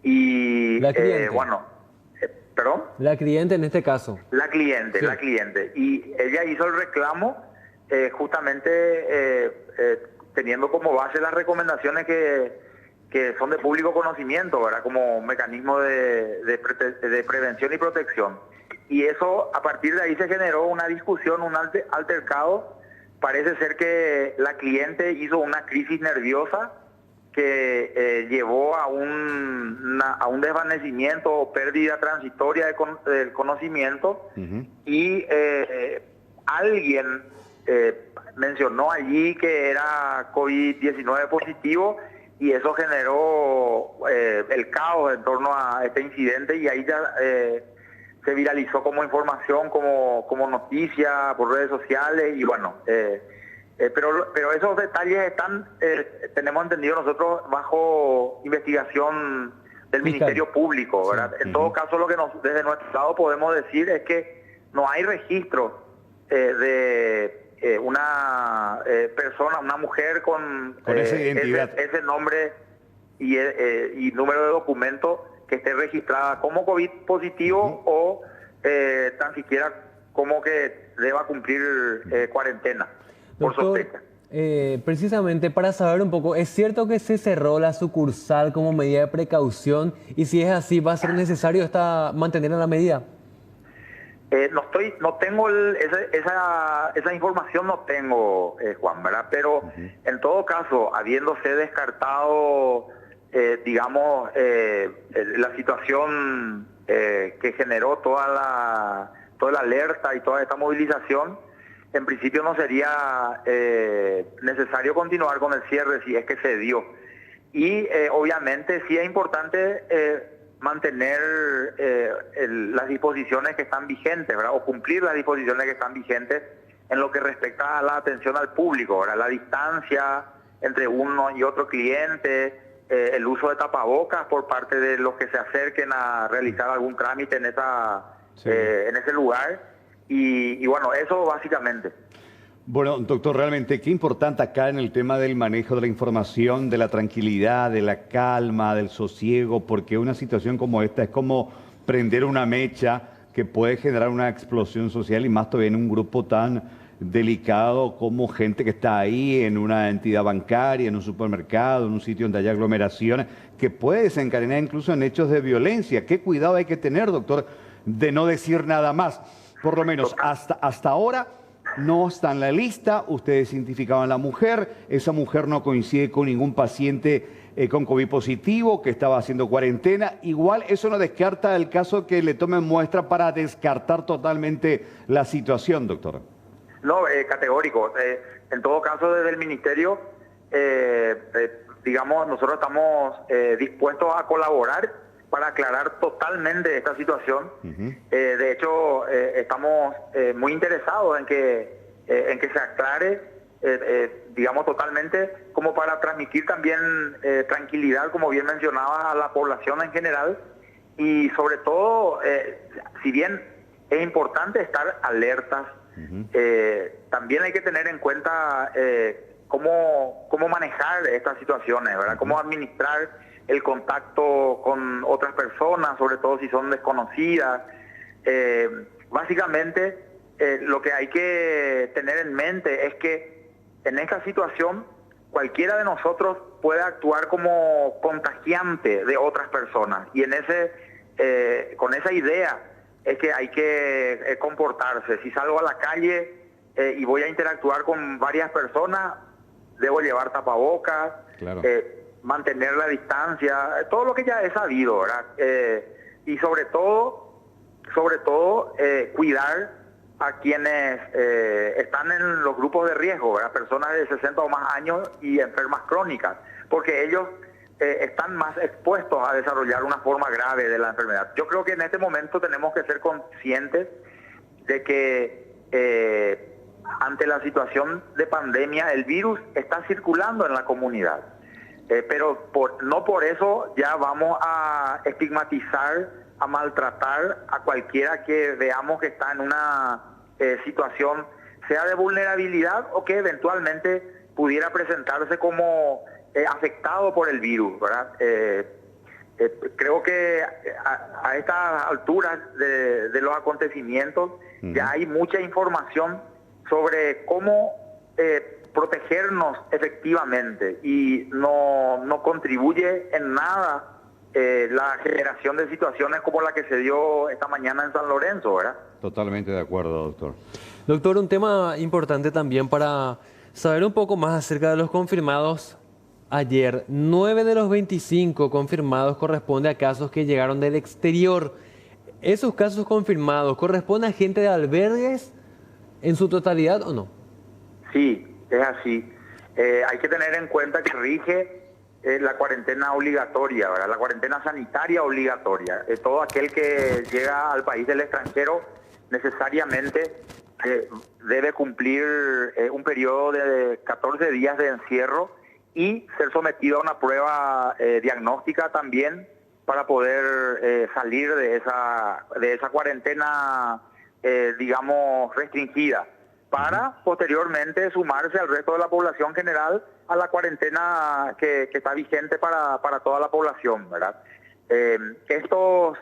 Y ¿perdón? La cliente en este caso. La cliente, sí. La cliente. Y ella hizo el reclamo justamente teniendo como base las recomendaciones que son de público conocimiento, ¿verdad? Como mecanismo de prevención y protección. Y eso, a partir de ahí se generó una discusión, un altercado. Parece ser que la cliente hizo una crisis nerviosa que llevó a un desvanecimiento o pérdida transitoria del conocimiento. Y alguien mencionó allí que era COVID-19 positivo y eso generó el caos en torno a este incidente y ahí ya se viralizó como información, como noticia por redes sociales y bueno, pero esos detalles están, tenemos entendido nosotros, bajo investigación del Ministerio Público, ¿verdad? Sí. En todo caso, lo que desde nuestro lado podemos decir es que no hay registro de una persona, una mujer con esa identidad, ese nombre y número de documento que esté registrada como COVID positivo o tan siquiera como que deba cumplir cuarentena por sospecha. Precisamente para saber un poco, ¿es cierto que se cerró la sucursal como medida de precaución? Y si es así, ¿va a ser necesario mantener la medida? No tengo esa información, no tengo, Juan, ¿verdad? Pero en todo caso, habiéndose descartado, digamos, la situación que generó toda la alerta y toda esta movilización, en principio no sería necesario continuar con el cierre si es que se dio. Y obviamente sí es importante mantener las disposiciones que están vigentes, ¿verdad? O cumplir las disposiciones que están vigentes en lo que respecta a la atención al público, ¿verdad? La distancia entre uno y otro cliente, el uso de tapabocas por parte de los que se acerquen a realizar algún trámite en ese lugar. Y bueno, eso básicamente. Bueno, doctor, realmente qué importante acá en el tema del manejo de la información, de la tranquilidad, de la calma, del sosiego, porque una situación como esta es como prender una mecha que puede generar una explosión social y más todavía en un grupo tan delicado como gente que está ahí en una entidad bancaria, en un supermercado, en un sitio donde hay aglomeraciones, que puede desencadenar incluso en hechos de violencia. ¿Qué cuidado hay que tener, doctor, de no decir nada más? Por lo menos hasta ahora no está en la lista, ustedes identificaban a la mujer, esa mujer no coincide con ningún paciente con COVID positivo que estaba haciendo cuarentena. Igual eso no descarta el caso que le tomen muestra para descartar totalmente la situación, doctor. No, categórico. En todo caso, desde el Ministerio, digamos, nosotros estamos dispuestos a colaborar para aclarar totalmente esta situación. De hecho, estamos muy interesados en que se aclare, digamos, totalmente, como para transmitir también tranquilidad, como bien mencionaba, a la población en general. Y sobre todo, si bien es importante estar alertas, también hay que tener en cuenta cómo manejar estas situaciones, ¿verdad? Cómo administrar el contacto con otras personas, sobre todo si son desconocidas. Básicamente, lo que hay que tener en mente es que en esta situación cualquiera de nosotros puede actuar como contagiante de otras personas, y con esa idea es que hay que comportarse. Si salgo a la calle y voy a interactuar con varias personas, debo llevar tapabocas, claro, mantener la distancia, todo lo que ya he sabido, ¿verdad? Y sobre todo, cuidar a quienes están en los grupos de riesgo, ¿verdad? Personas de 60 o más años y enfermas crónicas, porque ellos están más expuestos a desarrollar una forma grave de la enfermedad. Yo creo que en este momento tenemos que ser conscientes de que ante la situación de pandemia el virus está circulando en la comunidad. Pero no por eso ya vamos a estigmatizar, a maltratar a cualquiera que veamos que está en una situación, sea de vulnerabilidad o que eventualmente pudiera presentarse como afectado por el virus, ¿verdad? Creo que a estas alturas de los acontecimientos ya hay mucha información sobre cómo protegernos efectivamente, y no contribuye en nada la generación de situaciones como la que se dio esta mañana en San Lorenzo, ¿verdad? Totalmente de acuerdo, doctor. Doctor, un tema importante también para saber un poco más acerca de los confirmados. Ayer, 9 de los 25 confirmados corresponde a casos que llegaron del exterior. ¿Esos casos confirmados corresponden a gente de albergues en su totalidad o no? Sí, es así. Hay que tener en cuenta que rige la cuarentena obligatoria, ¿verdad? La cuarentena sanitaria obligatoria. Todo aquel que llega al país del extranjero necesariamente debe cumplir un periodo de 14 días de encierro y ser sometido a una prueba diagnóstica también para poder salir de esa cuarentena, digamos, restringida, para posteriormente sumarse al resto de la población general a la cuarentena que está vigente para toda la población, ¿verdad? Estos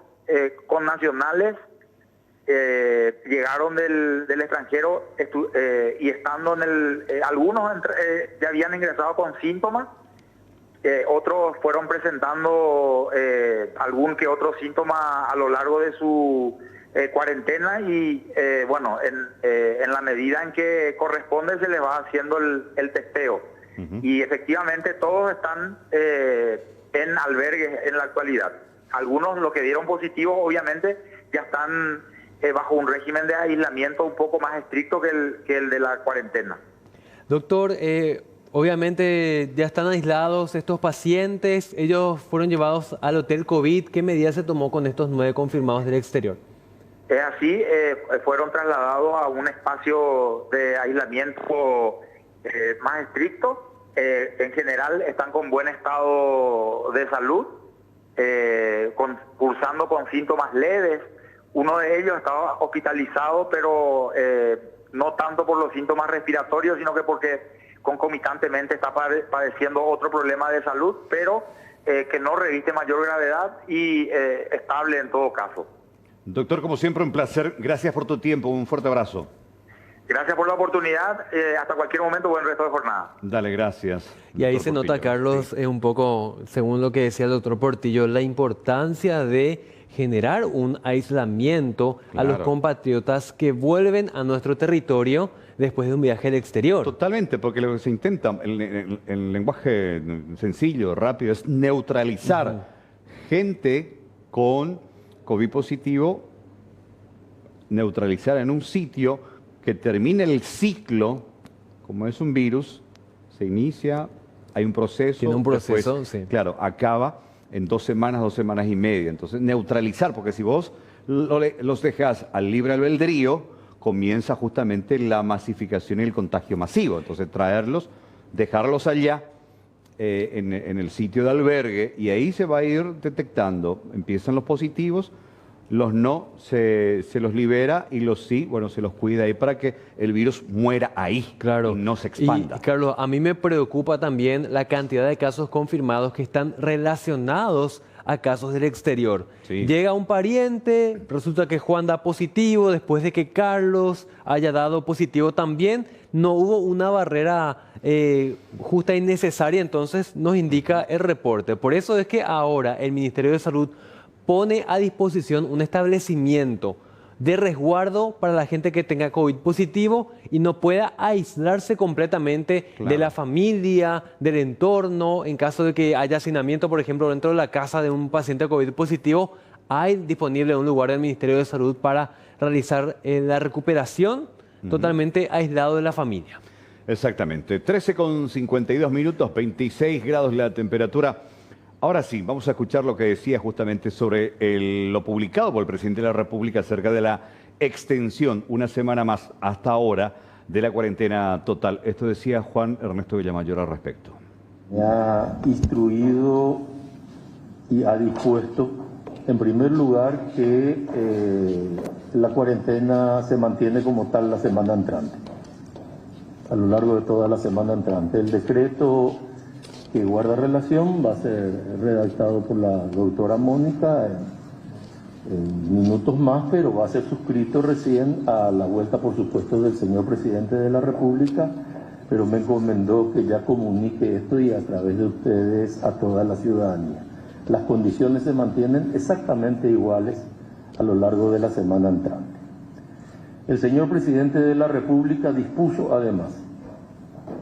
connacionales llegaron del extranjero y estando algunos ya habían ingresado con síntomas, otros fueron presentando algún que otro síntoma a lo largo de su cuarentena y bueno, en la medida en que corresponde se les va haciendo el testeo. Y efectivamente todos están en albergues en la actualidad. Algunos, los que dieron positivo, obviamente ya están bajo un régimen de aislamiento un poco más estricto que el de la cuarentena. Doctor, obviamente ya están aislados estos pacientes, ellos fueron llevados al hotel COVID. ¿Qué medidas se tomó con estos 9 confirmados del exterior? Es así, fueron trasladados a un espacio de aislamiento más estricto. En general están con buen estado de salud, cursando con síntomas leves. Uno de ellos estaba hospitalizado, pero no tanto por los síntomas respiratorios, sino que porque concomitantemente está padeciendo otro problema de salud, pero que no reviste mayor gravedad y estable en todo caso. Doctor, como siempre, un placer. Gracias por tu tiempo. Un fuerte abrazo. Gracias por la oportunidad. Hasta cualquier momento, buen resto de jornada. Dale, gracias. Y ahí se nota, Carlos, sí, un poco, según lo que decía el doctor Portillo, la importancia de generar un aislamiento a los compatriotas que vuelven a nuestro territorio después de un viaje al exterior. Totalmente, porque lo que se intenta, el lenguaje sencillo, rápido, es neutralizar gente con COVID positivo, neutralizar en un sitio que termine el ciclo, como es un virus, se inicia, hay un proceso. Tiene un proceso, después, sí. Claro, acaba en 2 semanas y media. Entonces, neutralizar, porque si vos los dejás al libre albedrío, comienza justamente la masificación y el contagio masivo. Entonces, traerlos, dejarlos allá, en el sitio de albergue, y ahí se va a ir detectando. Empiezan los positivos, los no se los libera, y los sí, bueno, se los cuida ahí para que el virus muera ahí, claro, y no se expanda. Y Carlos, a mí me preocupa también la cantidad de casos confirmados que están relacionados a casos del exterior. Sí. Llega un pariente, resulta que Juan da positivo, después de que Carlos haya dado positivo también, no hubo una barrera justa y necesaria, entonces nos indica el reporte. Por eso es que ahora el Ministerio de Salud pone a disposición un establecimiento de resguardo para la gente que tenga COVID positivo y no pueda aislarse completamente de la familia, del entorno. En caso de que haya hacinamiento, por ejemplo, dentro de la casa de un paciente COVID positivo, hay disponible un lugar del Ministerio de Salud para realizar la recuperación totalmente aislado de la familia. Exactamente. 13:52, 26 grados la temperatura. Ahora sí, vamos a escuchar lo que decía justamente sobre lo publicado por el presidente de la República acerca de la extensión, una semana más hasta ahora, de la cuarentena total. Esto decía Juan Ernesto Villamayor al respecto. Me ha instruido y ha dispuesto, en primer lugar, que la cuarentena se mantiene como tal la semana entrante, a lo largo de toda la semana entrante. El decreto que guarda relación va a ser redactado por la doctora Mónica en minutos más, pero va a ser suscrito recién a la vuelta, por supuesto, del señor presidente de la República, pero me encomendó que ya comunique esto y a través de ustedes a toda la ciudadanía. Las condiciones se mantienen exactamente iguales a lo largo de la semana entrante. El señor presidente de la República dispuso además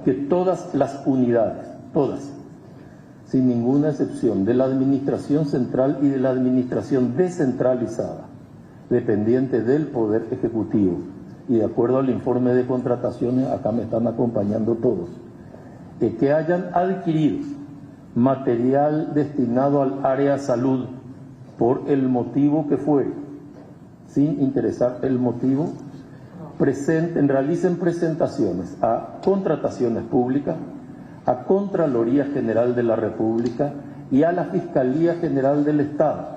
que todas las unidades, todas, sin ninguna excepción, de la administración central y de la administración descentralizada, dependiente del Poder Ejecutivo, y de acuerdo al informe de contrataciones, acá me están acompañando todos, que hayan adquirido material destinado al área salud por el motivo que fuere, sin interesar el motivo, realicen presentaciones a contrataciones públicas, a Contraloría General de la República y a la Fiscalía General del Estado,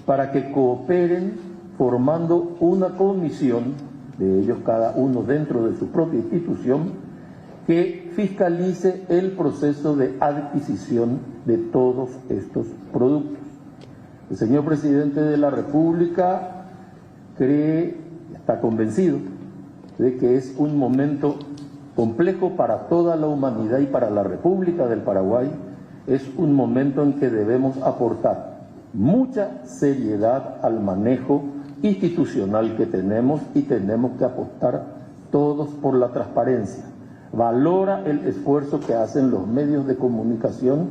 para que cooperen formando una comisión, de ellos cada uno dentro de su propia institución, que fiscalice el proceso de adquisición de todos estos productos. El señor presidente de la República está convencido de que es un momento complejo para toda la humanidad y para la República del Paraguay. Es un momento en que debemos aportar mucha seriedad al manejo institucional que tenemos y tenemos que apostar todos por la transparencia. Valora el esfuerzo que hacen los medios de comunicación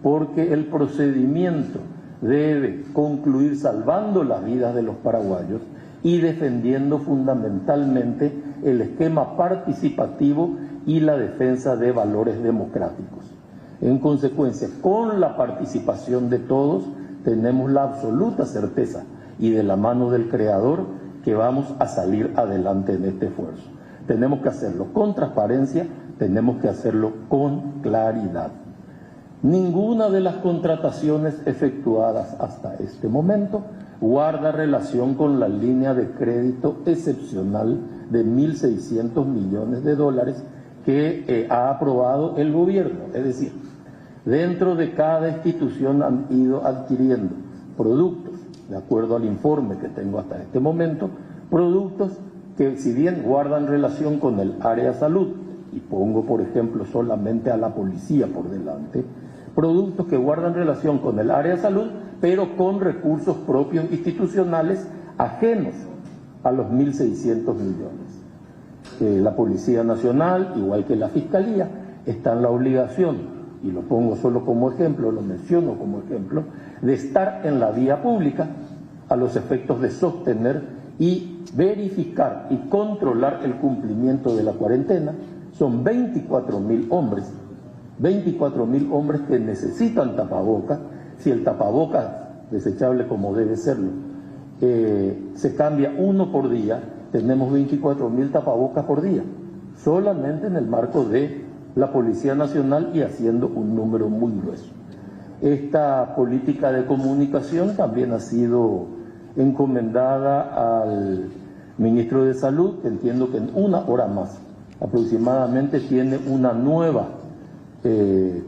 porque el procedimiento debe concluir salvando las vidas de los paraguayos y defendiendo fundamentalmente el esquema participativo y la defensa de valores democráticos. En consecuencia, con la participación de todos, tenemos la absoluta certeza y de la mano del Creador que vamos a salir adelante en este esfuerzo. Tenemos que hacerlo con transparencia, tenemos que hacerlo con claridad. Ninguna de las contrataciones efectuadas hasta este momento guarda relación con la línea de crédito excepcional de 1.600 millones de dólares que ha aprobado el gobierno. Es decir, dentro de cada institución han ido adquiriendo productos, de acuerdo al informe que tengo hasta este momento, productos que si bien guardan relación con el área de salud, y pongo por ejemplo solamente a la policía por delante, productos que guardan relación con el área de salud, pero con recursos propios institucionales ajenos a los 1.600 millones. La Policía Nacional, igual que la Fiscalía, está en la obligación, y lo pongo solo como ejemplo, lo menciono como ejemplo, de estar en la vía pública a los efectos de sostener y verificar y controlar el cumplimiento de la cuarentena. Son 24.000 hombres, 24.000 hombres que necesitan tapabocas. Si el tapabocas desechable como debe serlo, se cambia uno por día, tenemos 24.000 tapabocas por día, solamente en el marco de la Policía Nacional y haciendo un número muy grueso. Esta política de comunicación también ha sido encomendada al ministro de Salud, que entiendo que en una hora más aproximadamente tiene una nueva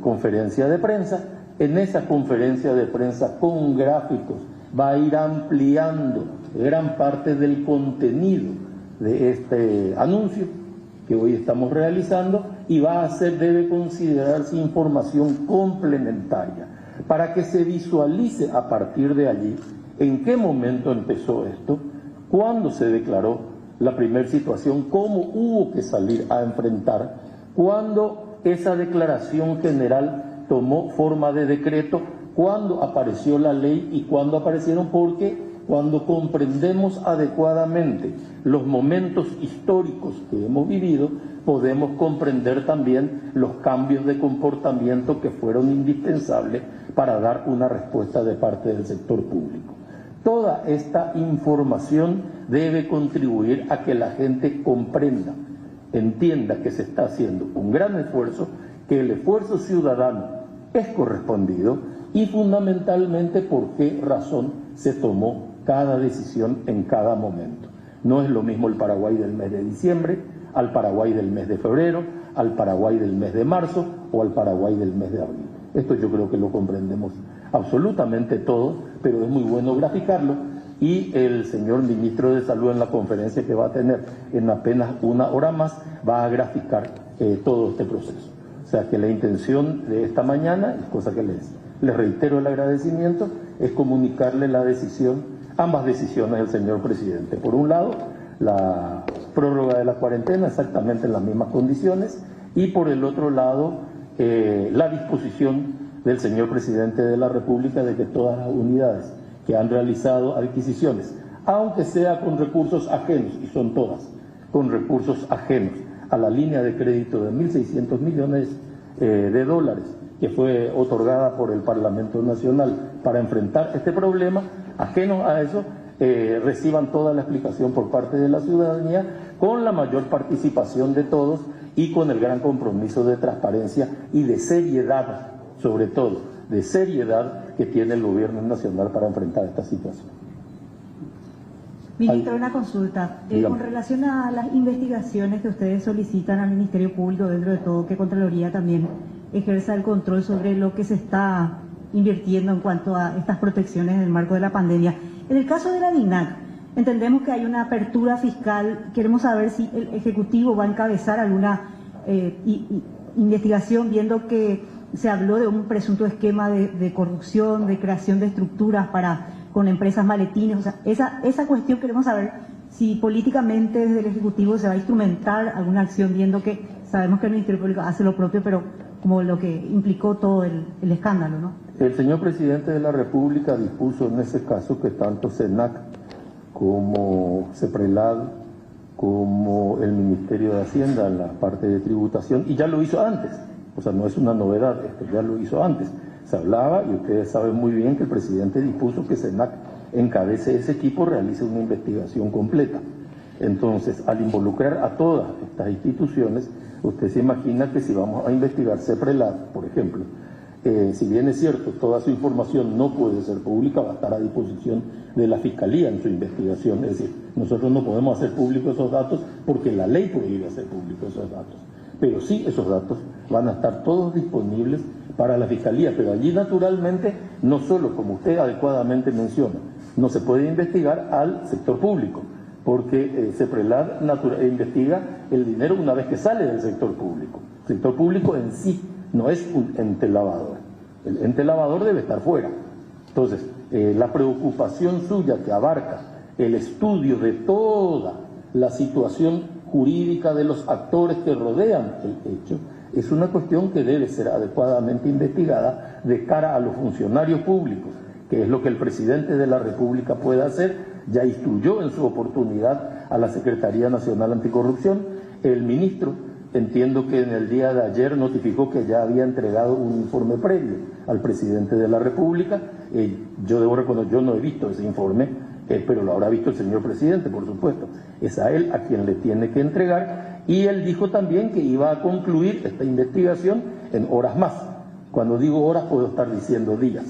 conferencia de prensa. En esa conferencia de prensa con gráficos va a ir ampliando gran parte del contenido de este anuncio que hoy estamos realizando y debe considerarse información complementaria para que se visualice a partir de allí en qué momento empezó esto, cuándo se declaró la primera situación, cómo hubo que salir a enfrentar, cuándo esa declaración general tomó forma de decreto, cuándo apareció la ley y cuándo aparecieron, porque cuando comprendemos adecuadamente los momentos históricos que hemos vivido, podemos comprender también los cambios de comportamiento que fueron indispensables para dar una respuesta de parte del sector público. Toda esta información debe contribuir a que la gente comprenda, entienda que se está haciendo un gran esfuerzo, que el esfuerzo ciudadano es correspondido y fundamentalmente por qué razón se tomó cada decisión en cada momento. No es lo mismo el Paraguay del mes de diciembre, al Paraguay del mes de febrero, al Paraguay del mes de marzo o al Paraguay del mes de abril. Esto yo creo que lo comprendemos absolutamente todos, pero es muy bueno graficarlo y el señor ministro de Salud en la conferencia que va a tener en apenas una hora más va a graficar todo este proceso. O sea que la intención de esta mañana, cosa que les reitero el agradecimiento, es comunicarle la decisión, ambas decisiones del señor presidente. Por un lado, la prórroga de la cuarentena exactamente en las mismas condiciones y por el otro lado, la disposición del señor presidente de la República de que todas las unidades que han realizado adquisiciones, aunque sea con recursos ajenos, y son todas con recursos ajenos a la línea de crédito de 1.600 millones de dólares que fue otorgada por el Parlamento Nacional para enfrentar este problema, ajenos a eso, reciban toda la explicación por parte de la ciudadanía con la mayor participación de todos y con el gran compromiso de transparencia y de seriedad, sobre todo, de seriedad que tiene el gobierno nacional para enfrentar esta situación. Ministro, una consulta. Con relación a las investigaciones que ustedes solicitan al Ministerio Público, dentro de todo, que Contraloría también ejerza el control sobre lo que se está invirtiendo en cuanto a estas protecciones en el marco de la pandemia. En el caso de la DINAC, entendemos que hay una apertura fiscal. Queremos saber si el Ejecutivo va a encabezar alguna investigación, viendo que se habló de un presunto esquema de corrupción, de creación de estructuras con empresas maletines. O sea, esa cuestión queremos saber si políticamente desde el Ejecutivo se va a instrumentar alguna acción, viendo que sabemos que el Ministerio Público hace lo propio, pero como lo que implicó todo el escándalo, ¿no? El señor presidente de la República dispuso en ese caso que tanto SENAC como CEPRELAD, como el Ministerio de Hacienda en la parte de tributación, y ya lo hizo antes, o sea, no es una novedad, esto ya lo hizo antes. Se hablaba, y ustedes saben muy bien, que el presidente dispuso que SENAC encabece ese equipo, realice una investigación completa. Entonces, al involucrar a todas estas instituciones, usted se imagina que si vamos a investigar CEPRELAD, por ejemplo, si bien es cierto, toda su información no puede ser pública, va a estar a disposición de la Fiscalía en su investigación. Es decir, nosotros no podemos hacer públicos esos datos porque la ley prohíbe hacer públicos esos datos. Pero sí, esos datos van a estar todos disponibles para la Fiscalía. Pero allí, naturalmente, no solo, como usted adecuadamente menciona, no se puede investigar al sector público, porque CEPRELAD investiga el dinero una vez que sale del sector público. El sector público en sí no es un ente lavador. El ente lavador debe estar fuera. Entonces, la preocupación suya, que abarca el estudio de toda la situación jurídica de los actores que rodean el hecho, es una cuestión que debe ser adecuadamente investigada de cara a los funcionarios públicos, que es lo que el presidente de la República puede hacer. Ya instruyó en su oportunidad a la Secretaría Nacional Anticorrupción. El ministro, entiendo que en el día de ayer notificó que ya había entregado un informe previo al presidente de la República. Yo debo reconocer, yo no he visto ese informe, pero lo habrá visto el señor presidente, por supuesto. Es a él a quien le tiene que entregar, y él dijo también que iba a concluir esta investigación en horas más. Cuando digo horas puedo estar diciendo días,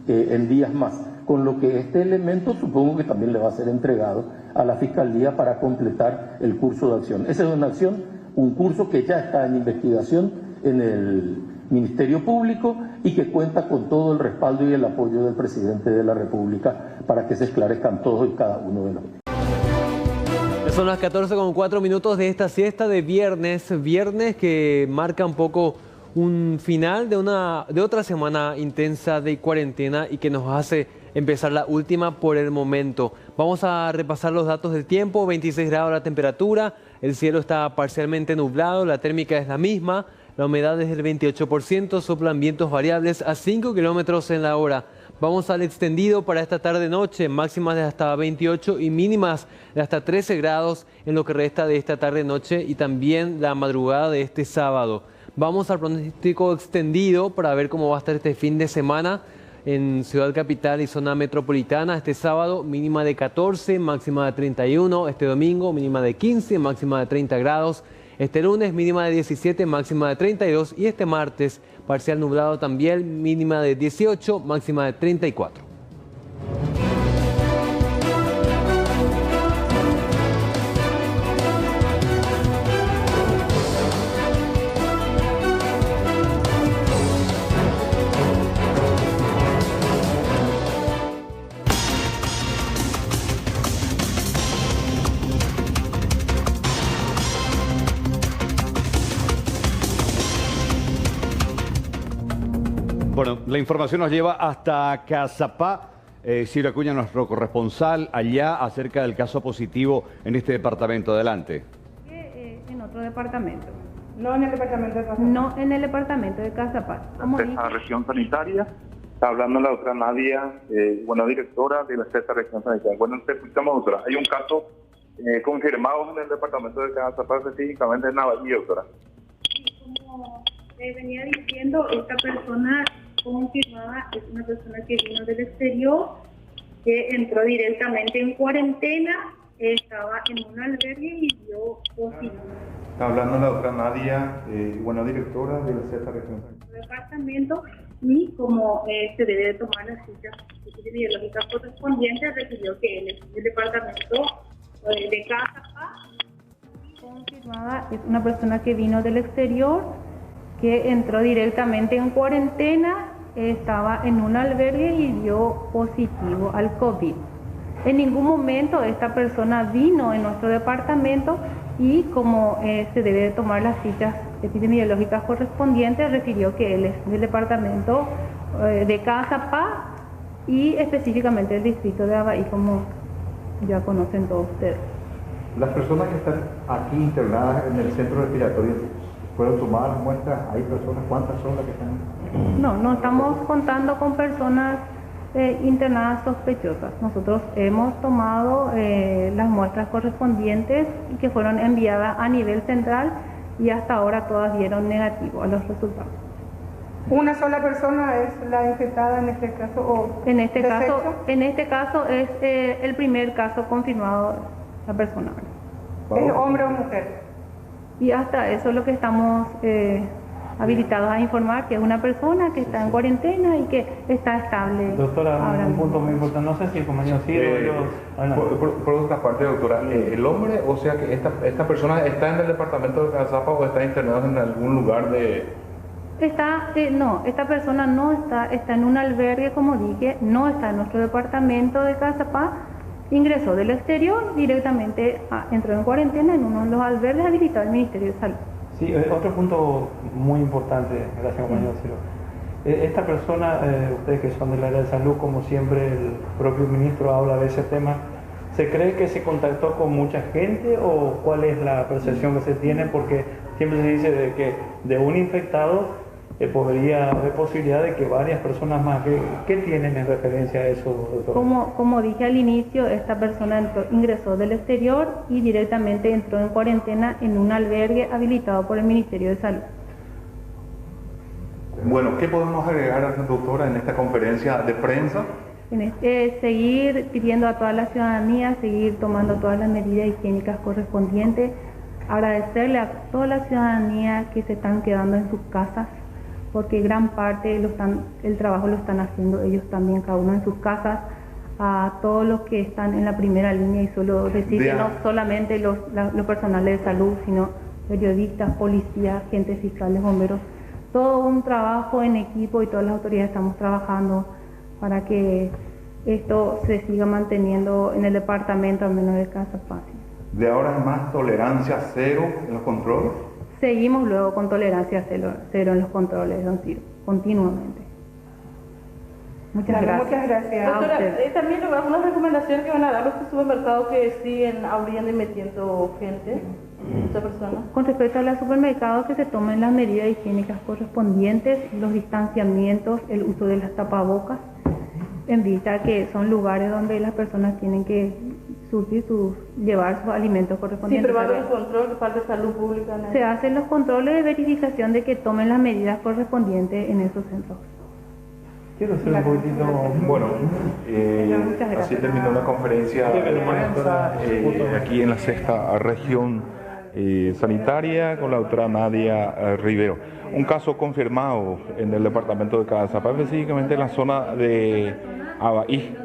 en días más. Con lo que este elemento supongo que también le va a ser entregado a la Fiscalía para completar el curso de acción. Esa es una acción, un curso que ya está en investigación en el Ministerio Público y que cuenta con todo el respaldo y el apoyo del presidente de la República para que se esclarezcan todos y cada uno de los. Son las 14:04 de esta siesta de viernes que marca un poco un final de otra semana intensa de cuarentena y que nos hace empezar la última por el momento. Vamos a repasar los datos del tiempo. 26 grados la temperatura, el cielo está parcialmente nublado, la térmica es la misma, la humedad es del 28%, soplan vientos variables a 5 kilómetros en la hora. Vamos al extendido para esta tarde-noche, máximas de hasta 28 y mínimas de hasta 13 grados en lo que resta de esta tarde-noche y también la madrugada de este sábado. Vamos al pronóstico extendido para ver cómo va a estar este fin de semana en Ciudad Capital y zona metropolitana. Este sábado mínima de 14, máxima de 31. Este domingo mínima de 15, máxima de 30 grados. Este lunes mínima de 17, máxima de 32. Y este martes parcial nublado también, mínima de 18, máxima de 34. Bueno, la información nos lleva hasta Cazapá. Ciro Acuña, nuestro corresponsal allá, acerca del caso positivo en este departamento. Adelante. En otro departamento. No en el departamento de Cazapá. No en el departamento de Cazapá. En la región sanitaria. Está hablando la doctora Nadia, directora de la sexta región sanitaria. Bueno, te escuchamos, doctora. Hay un caso confirmado en el departamento de Cazapá, específicamente en Navají, doctora. Sí, como venía diciendo, esta persona confirmada es una persona que vino del exterior, que entró directamente en cuarentena, estaba en un albergue y dio positivo. Está hablando la doctora Nadia, directora de la sexta región sanitaria. Departamento, y como se debe tomar las fichas epidemiológicas correspondientes, recibió que el departamento de Cazapá confirmada es una persona que vino del exterior, que entró directamente en cuarentena, estaba en un albergue y dio positivo al COVID. En ningún momento esta persona vino en nuestro departamento y como se debe de tomar las fichas epidemiológicas correspondientes, refirió que él es del departamento de Cazapá y específicamente del distrito de Abahí, como ya conocen todos ustedes. Las personas que están aquí internadas en el centro respiratorio, ¿fueron tomadas muestras? ¿Hay personas? ¿Cuántas son las que están? No estamos contando con personas internadas sospechosas. Nosotros hemos tomado las muestras correspondientes que fueron enviadas a nivel central y hasta ahora todas dieron negativo a los resultados. ¿Una sola persona es la infectada en este caso? ¿O en este caso es el primer caso confirmado la persona. ¿Es hombre o mujer? Y hasta eso es lo que estamos habilitados a informar, que es una persona que está en cuarentena y que está estable. Doctora, un punto muy importante, no sé si el compañero Ciro por otra parte, doctora, el hombre, o sea que esta persona está en el departamento de Cazapá o está internada en algún lugar de... No, esta persona no está en un albergue, como dije, no está en nuestro departamento de Cazapá, ingresó del exterior, directamente entró en cuarentena en uno de los albergues habilitados del Ministerio de Salud. Sí, otro punto muy importante, gracias compañero Ciro. Esta persona, ustedes que son del área de salud, como siempre el propio ministro habla de ese tema, ¿se cree que se contactó con mucha gente o cuál es la percepción que se tiene? Porque siempre se dice de que de un infectado podría haber posibilidad de que varias personas más. ¿Qué tienen en referencia a eso, doctor? Como dije al inicio, esta persona ingresó del exterior y directamente entró en cuarentena en un albergue habilitado por el Ministerio de Salud. Bueno, ¿qué podemos agregar, doctora, en esta conferencia de prensa? Seguir pidiendo a toda la ciudadanía, seguir tomando todas las medidas higiénicas correspondientes, agradecerle a toda la ciudadanía que se están quedando en sus casas, porque gran parte el trabajo lo están haciendo ellos también, cada uno en sus casas, a todos los que están en la primera línea, y solo decir que no solamente los personales de salud, sino periodistas, policías, agentes fiscales, bomberos, todo un trabajo en equipo y todas las autoridades estamos trabajando para que esto se siga manteniendo en el departamento, al menos de Cazapá. ¿De ahora en más tolerancia cero en los controles? Seguimos luego con tolerancia cero en los controles, don Ciro, continuamente. Muchas gracias. Muchas gracias. Doctora, también algunas recomendaciones que van a dar los supermercados que siguen abriendo y metiendo gente, esta persona. Con respecto a los supermercados, que se tomen las medidas higiénicas correspondientes, los distanciamientos, el uso de las tapabocas, en vista que son lugares donde las personas tienen que llevar sus alimentos correspondientes. Sí, pero va a haber control, falta de salud pública. Se hacen los controles de verificación de que tomen las medidas correspondientes en esos centros. Quiero hacer un poquitito... Bueno, así terminó la conferencia de prensa aquí en la sexta región sanitaria con la doctora Nadia Rivero. Un caso confirmado en el departamento de Cazapá, específicamente en la zona de Abahí.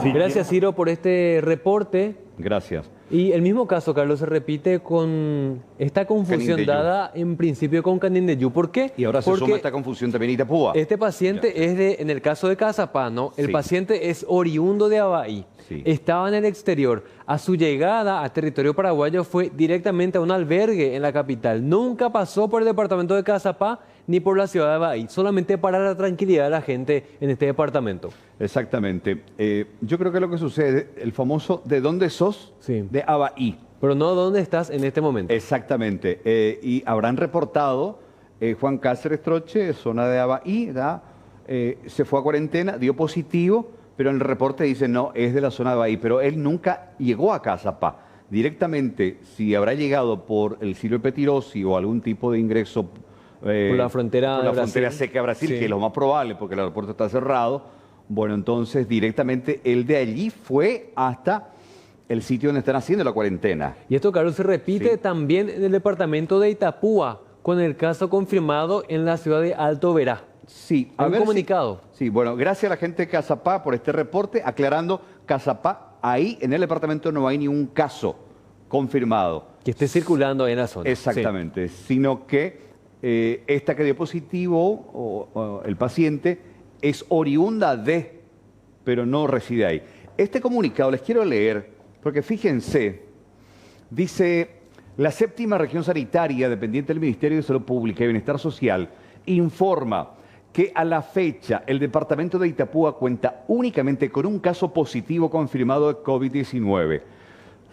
Sí. Gracias, Ciro, por este reporte. Gracias. Y el mismo caso, Carlos, se repite con esta confusión dada en principio con Canindeyú. ¿Por qué? Y ahora se suma esta confusión también Itapúa. Este paciente es en el caso de Cazapá, ¿no? El paciente es oriundo de Abahí. Sí. Estaba en el exterior. A su llegada a territorio paraguayo fue directamente a un albergue en la capital. Nunca pasó por el departamento de Cazapá ni por la ciudad de Abahí, solamente para la tranquilidad de la gente en este departamento. Exactamente. Yo creo que lo que sucede, el famoso ¿de dónde sos? Sí. De Abahí. Pero no dónde estás en este momento. Exactamente. Y habrán reportado Juan Cáceres Troche, zona de Abahí, se fue a cuarentena, dio positivo, pero en el reporte dice no, es de la zona de Abahí, pero él nunca llegó a Cazapá. Directamente, si habrá llegado por el Silvio Petirosi o algún tipo de ingreso por la frontera seca de Brasil, que es lo más probable porque el aeropuerto está cerrado, bueno, entonces directamente él de allí fue hasta el sitio donde están haciendo la cuarentena. Y esto, Carlos, se repite también en el departamento de Itapúa, con el caso confirmado en la ciudad de Alto Verá. Sí, un comunicado. Sí, bueno, gracias a la gente de Cazapá por este reporte, aclarando, Cazapá, ahí en el departamento no hay ni un caso confirmado. Que esté circulando en la zona. Exactamente, sino que esta que dio positivo, o el paciente, es oriunda de, pero no reside ahí. Este comunicado les quiero leer, porque fíjense, dice: la séptima región sanitaria dependiente del Ministerio de Salud Pública y Bienestar Social informa que a la fecha el departamento de Itapúa cuenta únicamente con un caso positivo confirmado de COVID-19.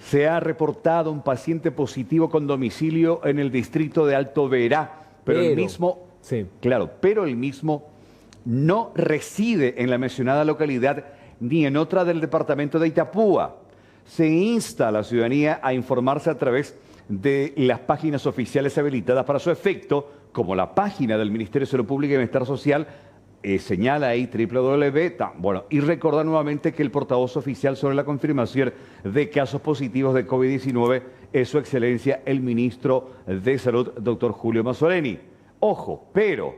Se ha reportado un paciente positivo con domicilio en el distrito de Alto Verá, pero el mismo, claro, pero el mismo no reside en la mencionada localidad ni en otra del departamento de Itapúa. Se insta a la ciudadanía a informarse a través de las páginas oficiales habilitadas para su efecto, como la página del Ministerio de Salud Pública y Bienestar Social, señala ahí Bueno, y recordar nuevamente que el portavoz oficial sobre la confirmación de casos positivos de COVID-19 es su excelencia el ministro de Salud, doctor Julio Mazzoleni. Ojo, pero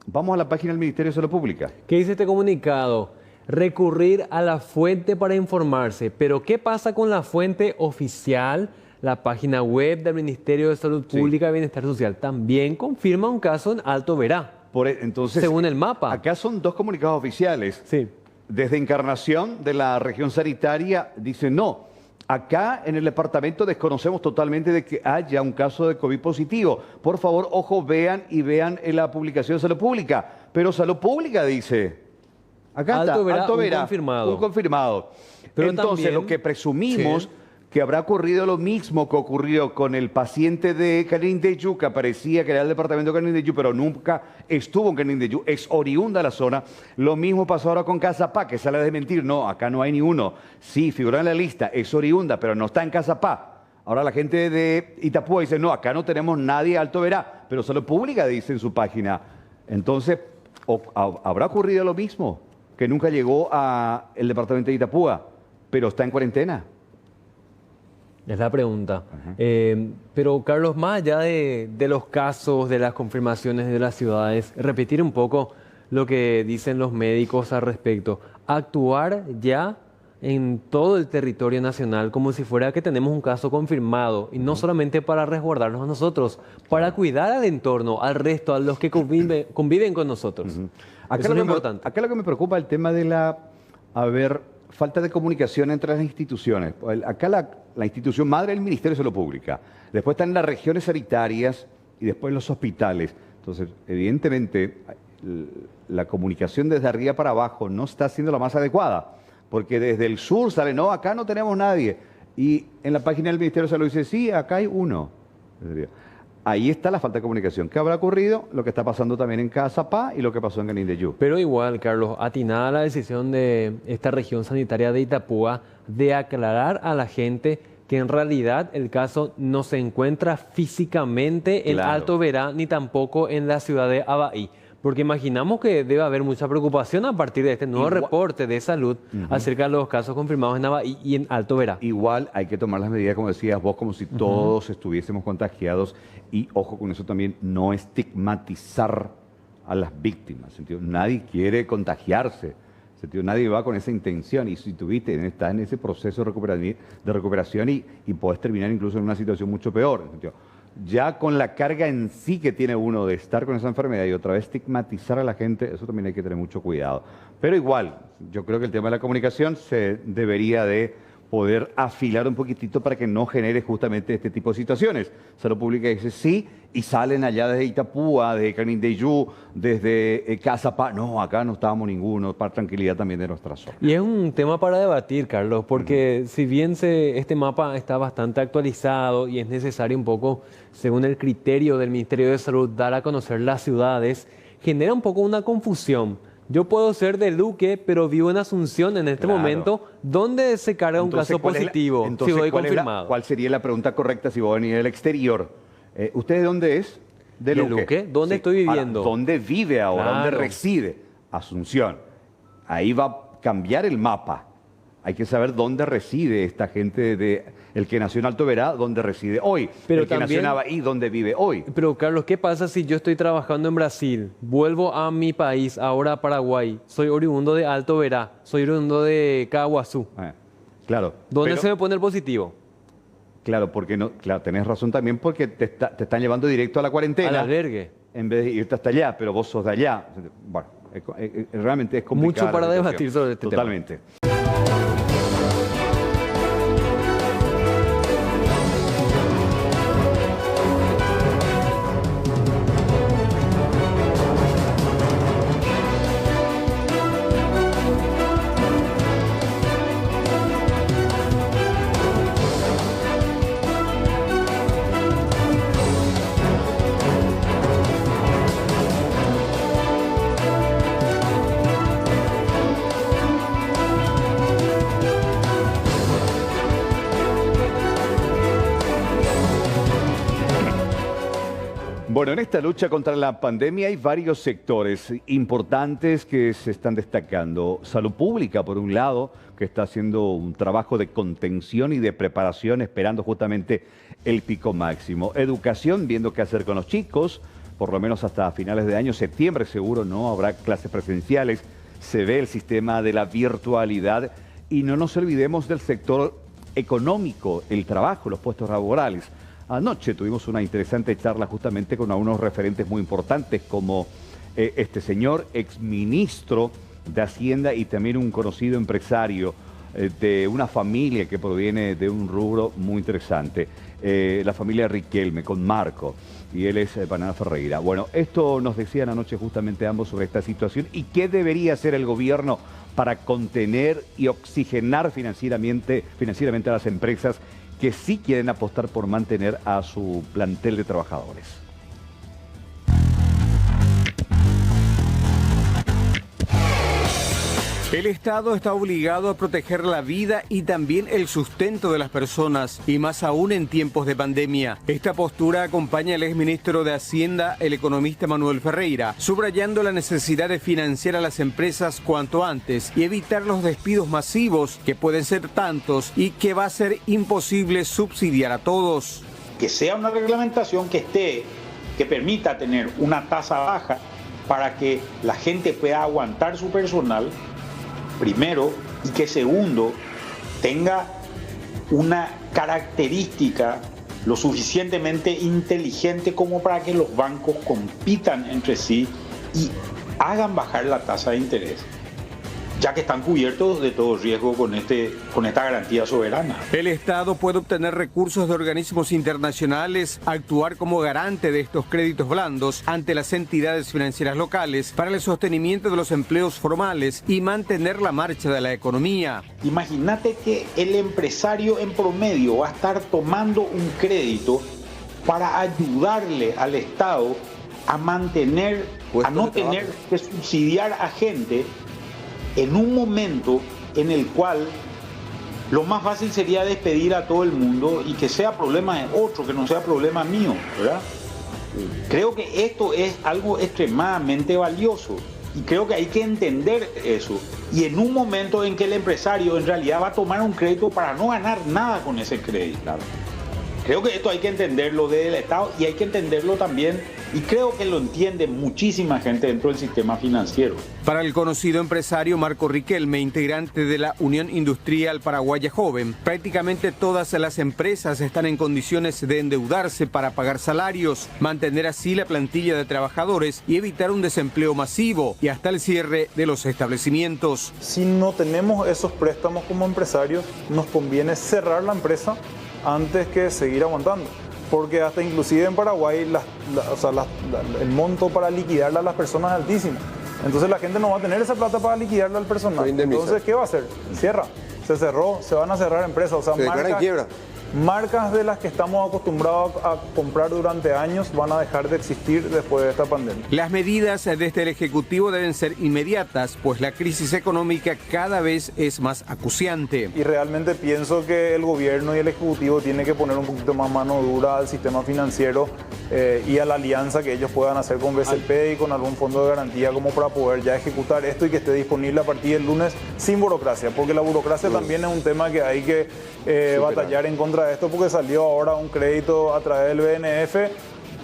vamos a la página del Ministerio de Salud Pública. ¿Qué dice este comunicado? Recurrir a la fuente para informarse. Pero ¿qué pasa con la fuente oficial? La página web del Ministerio de Salud Pública y Bienestar Social también confirma un caso en Alto Verá. Entonces, según el mapa. Acá son dos comunicados oficiales. Sí. Desde Encarnación, de la región sanitaria, dice no. Acá en el departamento desconocemos totalmente de que haya un caso de COVID positivo. Por favor, ojo, vean en la publicación de Salud Pública. Pero Salud Pública dice, acá Alto Verá, Alto Verá, confirmado. Un confirmado. Pero entonces, también, lo que presumimos que habrá ocurrido lo mismo que ocurrió con el paciente de Canindeyú, que parecía que era el departamento de Canindeyú, pero nunca estuvo en Canindeyú, es oriunda de la zona. Lo mismo pasó ahora con Cazapá, que sale a desmentir. No, acá no hay ni uno. Sí, figura en la lista, es oriunda, pero no está en Cazapá. Ahora la gente de Itapúa dice, no, acá no tenemos nadie Alto Verá, pero Salud Pública dice en su página. Entonces, ¿habrá ocurrido lo mismo? Que nunca llegó al departamento de Itapúa, pero está en cuarentena. Es la pregunta. Pero Carlos, más allá de los casos, de las confirmaciones de las ciudades, repetir un poco lo que dicen los médicos al respecto. Actuar ya en todo el territorio nacional como si fuera que tenemos un caso confirmado, y no solamente para resguardarnos a nosotros, para cuidar al entorno, al resto, a los que conviven con nosotros. Acá Eso es lo importante. Acá lo que me preocupa es el tema de la falta de comunicación entre las instituciones. Acá la institución madre es el Ministerio de Salud Pública. Después están las regiones sanitarias y después los hospitales. Entonces, evidentemente, la comunicación desde arriba para abajo no está siendo la más adecuada. Porque desde el sur sale, no, acá no tenemos nadie. Y en la página del Ministerio de Salud dice, sí, acá hay uno. Ahí está la falta de comunicación. ¿Qué habrá ocurrido? Lo que está pasando también en Cazapá y lo que pasó en Canindeyú. Pero igual, Carlos, atinada la decisión de esta región sanitaria de Itapúa de aclarar a la gente que en realidad el caso no se encuentra físicamente en Alto Verá ni tampoco en la ciudad de Abaí. Porque imaginamos que debe haber mucha preocupación a partir de este nuevo reporte de salud acerca de los casos confirmados en Abaí y en Alto Verá. Igual hay que tomar las medidas, como decías vos, como si todos estuviésemos contagiados. Y ojo con eso también, no estigmatizar a las víctimas. ¿Sentido? Nadie quiere contagiarse. ¿Sentido? Nadie va con esa intención. Y si estás en ese proceso de recuperación y podés terminar incluso en una situación mucho peor. ¿Sentido? Ya con la carga en sí que tiene uno de estar con esa enfermedad y otra vez estigmatizar a la gente, eso también hay que tener mucho cuidado. Pero igual, yo creo que el tema de la comunicación se debería de poder afilar un poquitito para que no genere justamente este tipo de situaciones. Salud Pública dice sí, y salen allá desde Itapúa, desde Canindeyú, desde Cazapá. No, acá no estábamos ninguno, para tranquilidad también de nuestra zona. Y es un tema para debatir, Carlos, porque si bien este mapa está bastante actualizado y es necesario un poco, según el criterio del Ministerio de Salud, dar a conocer las ciudades, genera un poco una confusión. Yo puedo ser de Luque, pero vivo en Asunción en este momento, ¿dónde se carga un caso positivo si voy confirmado? ¿Cuál sería la pregunta correcta si voy a venir del exterior? ¿Usted de dónde es? De Luque. ¿Dónde estoy viviendo? Ahora, ¿dónde vive ahora? ¿Dónde reside? Asunción. Ahí va a cambiar el mapa. Hay que saber dónde reside esta gente el que nació en Alto Verá, dónde reside hoy. Pero el que nació en Abaí, dónde vive hoy. Pero Carlos, ¿qué pasa si yo estoy trabajando en Brasil, vuelvo a mi país, ahora a Paraguay, soy oriundo de Alto Verá, soy oriundo de Caguazú? Claro. ¿Dónde se me pone el positivo? Claro, porque no, claro, tenés razón también porque te están llevando directo a la cuarentena. Al albergue. En vez de irte hasta allá, pero vos sos de allá. Bueno, realmente es complicado. Mucho para debatir sobre este tema. Totalmente. Bueno, en esta lucha contra la pandemia hay varios sectores importantes que se están destacando. Salud pública, por un lado, que está haciendo un trabajo de contención y de preparación, esperando justamente el pico máximo. Educación, viendo qué hacer con los chicos, por lo menos hasta finales de año, septiembre seguro no habrá clases presenciales. Se ve el sistema de la virtualidad y no nos olvidemos del sector económico, el trabajo, los puestos laborales. Anoche tuvimos una interesante charla justamente con algunos referentes muy importantes como este señor exministro de Hacienda y también un conocido empresario de una familia que proviene de un rubro muy interesante, la familia Riquelme, con Marco, y él es Banana Ferreira. Bueno, esto nos decían anoche justamente ambos sobre esta situación y qué debería hacer el gobierno para contener y oxigenar financieramente a las empresas que sí quieren apostar por mantener a su plantel de trabajadores. El Estado está obligado a proteger la vida y también el sustento de las personas, y más aún en tiempos de pandemia. Esta postura acompaña al exministro de Hacienda, el economista Manuel Ferreira, subrayando la necesidad de financiar a las empresas cuanto antes y evitar los despidos masivos, que pueden ser tantos y que va a ser imposible subsidiar a todos. Que sea una reglamentación que permita tener una tasa baja para que la gente pueda aguantar su personal, primero, y que segundo, tenga una característica lo suficientemente inteligente como para que los bancos compitan entre sí y hagan bajar la tasa de interés, ya que están cubiertos de todo riesgo con esta garantía soberana. El Estado puede obtener recursos de organismos internacionales, actuar como garante de estos créditos blandos ante las entidades financieras locales para el sostenimiento de los empleos formales y mantener la marcha de la economía. Imagínate que el empresario en promedio va a estar tomando un crédito para ayudarle al Estado a mantener, a no tener que subsidiar a gente en un momento en el cual lo más fácil sería despedir a todo el mundo y que sea problema de otro, que no sea problema mío, ¿verdad? Creo que esto es algo extremadamente valioso y creo que hay que entender eso. Y en un momento en que el empresario en realidad va a tomar un crédito para no ganar nada con ese crédito. Claro. Creo que esto hay que entenderlo desde el Estado y hay que entenderlo también, y creo que lo entiende muchísima gente dentro del sistema financiero. Para el conocido empresario Marco Riquelme, integrante de la Unión Industrial Paraguaya Joven, prácticamente todas las empresas están en condiciones de endeudarse para pagar salarios, mantener así la plantilla de trabajadores y evitar un desempleo masivo y hasta el cierre de los establecimientos. Si no tenemos esos préstamos como empresarios, nos conviene cerrar la empresa antes que seguir aguantando. Porque hasta inclusive en Paraguay el monto para liquidarla a las personas es altísimo. Entonces la gente no va a tener esa plata para liquidarla al personal. Entonces, ¿qué va a hacer? Cierra. Se cerró, se van a cerrar empresas. O sea, marcas de las que estamos acostumbrados a comprar durante años van a dejar de existir después de esta pandemia. Las medidas desde el Ejecutivo deben ser inmediatas, pues la crisis económica cada vez es más acuciante. Y realmente pienso que el gobierno y el Ejecutivo tienen que poner un poquito más mano dura al sistema financiero y a la alianza que ellos puedan hacer con BCP y con algún fondo de garantía como para poder ya ejecutar esto y que esté disponible a partir del lunes sin burocracia, porque la burocracia también es un tema que hay que batallar en contra de esto, porque salió ahora un crédito a través del BNF.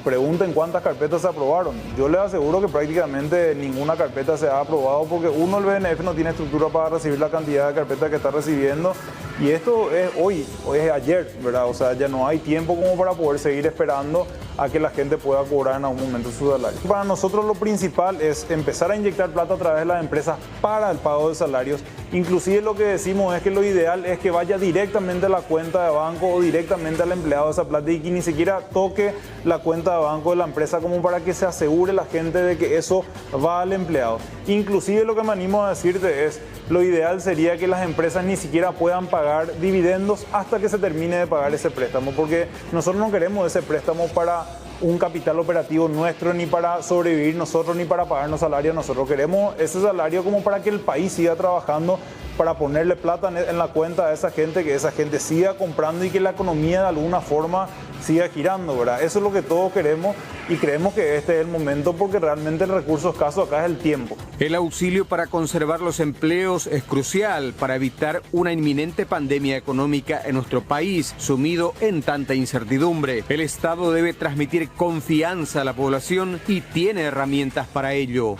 Pregunten cuántas carpetas se aprobaron. Yo les aseguro que prácticamente ninguna carpeta se ha aprobado porque uno, el BNF no tiene estructura para recibir la cantidad de carpetas que está recibiendo, Y esto es hoy es ayer, ¿verdad? O sea, ya no hay tiempo como para poder seguir esperando a que la gente pueda cobrar en algún momento su salario. Para nosotros lo principal es empezar a inyectar plata a través de las empresas para el pago de salarios. Inclusive lo que decimos es que lo ideal es que vaya directamente a la cuenta de banco o directamente al empleado esa plata y que ni siquiera toque la cuenta de banco de la empresa, como para que se asegure la gente de que eso va al empleado. Inclusive lo que me animo a decirte es, lo ideal sería que las empresas ni siquiera puedan pagar dividendos hasta que se termine de pagar ese préstamo, porque nosotros no queremos ese préstamo para un capital operativo nuestro, ni para sobrevivir nosotros, ni para pagarnos salarios. Nosotros queremos ese salario como para que el país siga trabajando, para ponerle plata en la cuenta a esa gente, que esa gente siga comprando y que la economía de alguna forma siga girando, ¿verdad? Eso es lo que todos queremos y creemos que este es el momento, porque realmente el recurso escaso acá es el tiempo. El auxilio para conservar los empleos es crucial para evitar una inminente pandemia económica en nuestro país, sumido en tanta incertidumbre. El Estado debe transmitir confianza a la población y tiene herramientas para ello.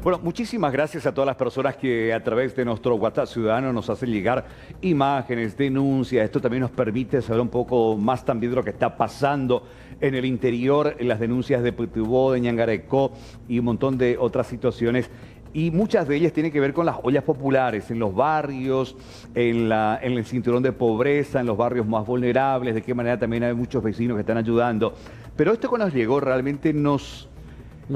Bueno, muchísimas gracias a todas las personas que a través de nuestro WhatsApp Ciudadano nos hacen llegar imágenes, denuncias. Esto también nos permite saber un poco más también de lo que está pasando en el interior, en las denuncias de Pitubó, de Ñangarecó y un montón de otras situaciones. Y muchas de ellas tienen que ver con las ollas populares, en los barrios, en el cinturón de pobreza, en los barrios más vulnerables, de qué manera también hay muchos vecinos que están ayudando. Pero esto que nos llegó realmente nos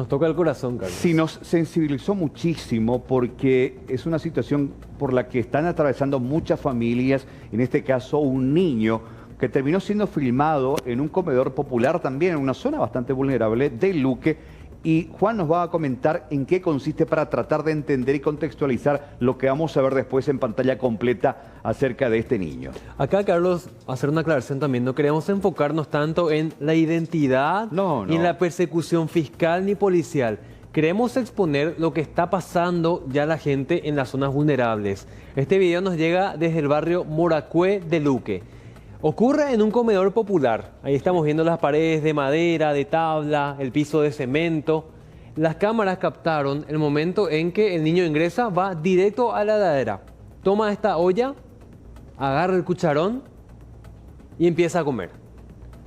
toca el corazón, Carlos. Sí, nos sensibilizó muchísimo, porque es una situación por la que están atravesando muchas familias, en este caso un niño que terminó siendo filmado en un comedor popular también, en una zona bastante vulnerable de Luque. Y Juan nos va a comentar en qué consiste para tratar de entender y contextualizar lo que vamos a ver después en pantalla completa acerca de este niño. Acá, Carlos, hacer una aclaración también. No queremos enfocarnos tanto en la identidad ni en la persecución fiscal ni policial. Queremos exponer lo que está pasando ya la gente en las zonas vulnerables. Este video nos llega desde el barrio Moracué de Luque. Ocurre en un comedor popular. Ahí estamos viendo las paredes de madera, de tabla, el piso de cemento. Las cámaras captaron el momento en que el niño ingresa, va directo a la heladera. Toma esta olla, agarra el cucharón y empieza a comer.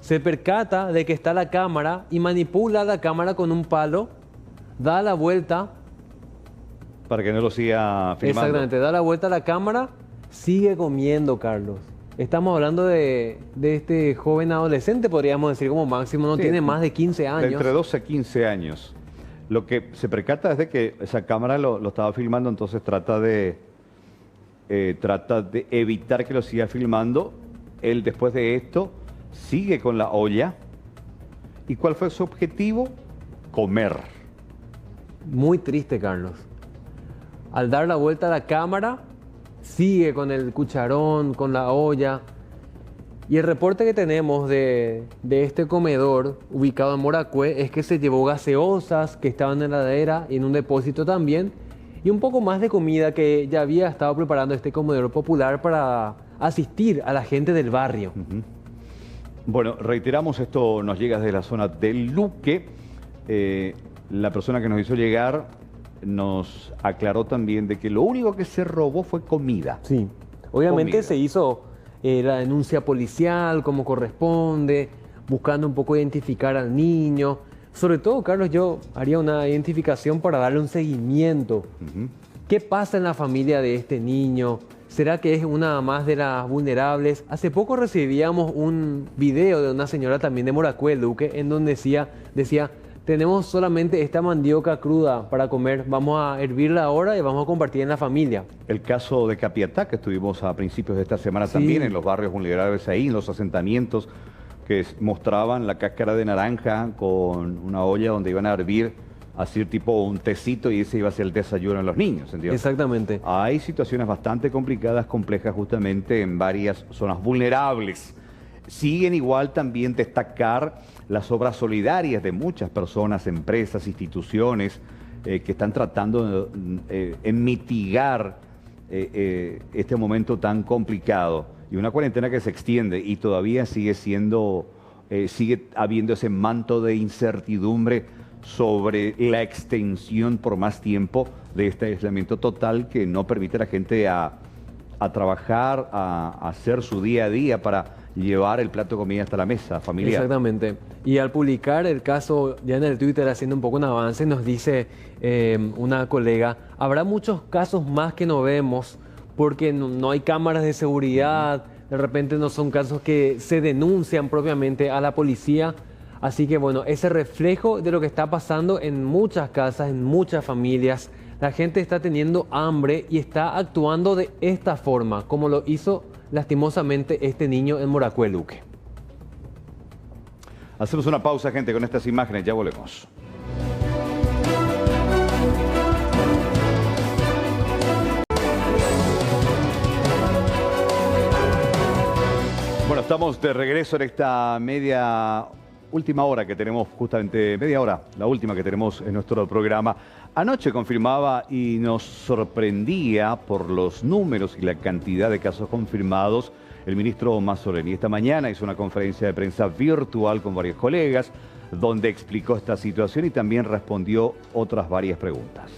Se percata de que está la cámara y manipula la cámara con un palo, da la vuelta. Para que no lo siga filmando. Exactamente, da la vuelta a la cámara, sigue comiendo, Carlos. Estamos hablando de este joven adolescente, podríamos decir como máximo, no tiene más de 15 años. De entre 12 a 15 años. Lo que se percata es de que esa cámara lo estaba filmando, entonces trata de evitar que lo siga filmando. Él, después de esto, sigue con la olla. ¿Y cuál fue su objetivo? Comer. Muy triste, Carlos. Al dar la vuelta a la cámara, sigue con el cucharón, con la olla. Y el reporte que tenemos de este comedor ubicado en Moracué es que se llevó gaseosas que estaban en la heladera y en un depósito también, y un poco más de comida que ya había estado preparando este comedor popular para asistir a la gente del barrio. Bueno, reiteramos, esto nos llega desde la zona del Luque. La persona que nos hizo llegar nos aclaró también de que lo único que se robó fue comida. Sí, obviamente se hizo la denuncia policial como corresponde, buscando un poco identificar al niño. Sobre todo, Carlos, yo haría una identificación para darle un seguimiento. ¿Qué pasa en la familia de este niño? ¿Será que es una más de las vulnerables? Hace poco recibíamos un video de una señora también de Moracué, Luque, en donde decía tenemos solamente esta mandioca cruda para comer, vamos a hervirla ahora y vamos a compartir en la familia. El caso de Capiatá, que estuvimos a principios de esta semana también en los barrios vulnerables ahí, en los asentamientos, que mostraban la cáscara de naranja con una olla donde iban a hervir, así tipo un tecito, y ese iba a ser el desayuno de los niños, ¿entiendes? Exactamente. Hay situaciones bastante complicadas, complejas, justamente en varias zonas vulnerables. Siguen igual también destacar las obras solidarias de muchas personas, empresas, instituciones que están tratando en mitigar este momento tan complicado. y una cuarentena que se extiende y todavía sigue habiendo ese manto de incertidumbre sobre la extensión por más tiempo de este aislamiento total que no permite a la gente a trabajar, a hacer su día a día para llevar el plato de comida hasta la mesa familiar. Exactamente. Y al publicar el caso ya en el Twitter, haciendo un poco un avance, nos dice una colega, habrá muchos casos más que no vemos porque no hay cámaras de seguridad, de repente no son casos que se denuncian propiamente a la policía. Así que bueno, ese reflejo de lo que está pasando en muchas casas, en muchas familias. La gente está teniendo hambre y está actuando de esta forma, como lo hizo lastimosamente este niño en Moracue, Luque. Hacemos una pausa, gente, con estas imágenes, ya volvemos. Bueno, estamos de regreso en esta última hora que tenemos, justamente media hora, la última que tenemos en nuestro programa. Anoche confirmaba y nos sorprendía por los números y la cantidad de casos confirmados el ministro Mazzoleni. Esta mañana hizo una conferencia de prensa virtual con varios colegas donde explicó esta situación y también respondió otras varias preguntas.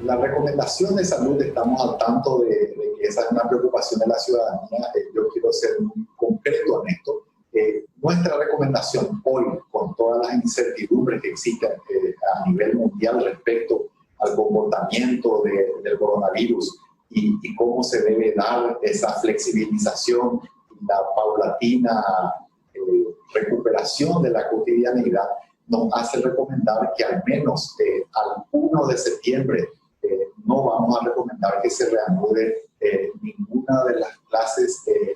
La recomendación de salud, estamos al tanto de que esa es una preocupación de la ciudadanía. Yo quiero ser muy concreto en esto. Nuestra recomendación hoy, con todas las incertidumbres que existen a nivel mundial respecto al comportamiento del coronavirus y cómo se debe dar esa flexibilización y la paulatina recuperación de la cotidianidad, nos hace recomendar que al menos al 1 de septiembre no vamos a recomendar que se reanude ninguna de las clases en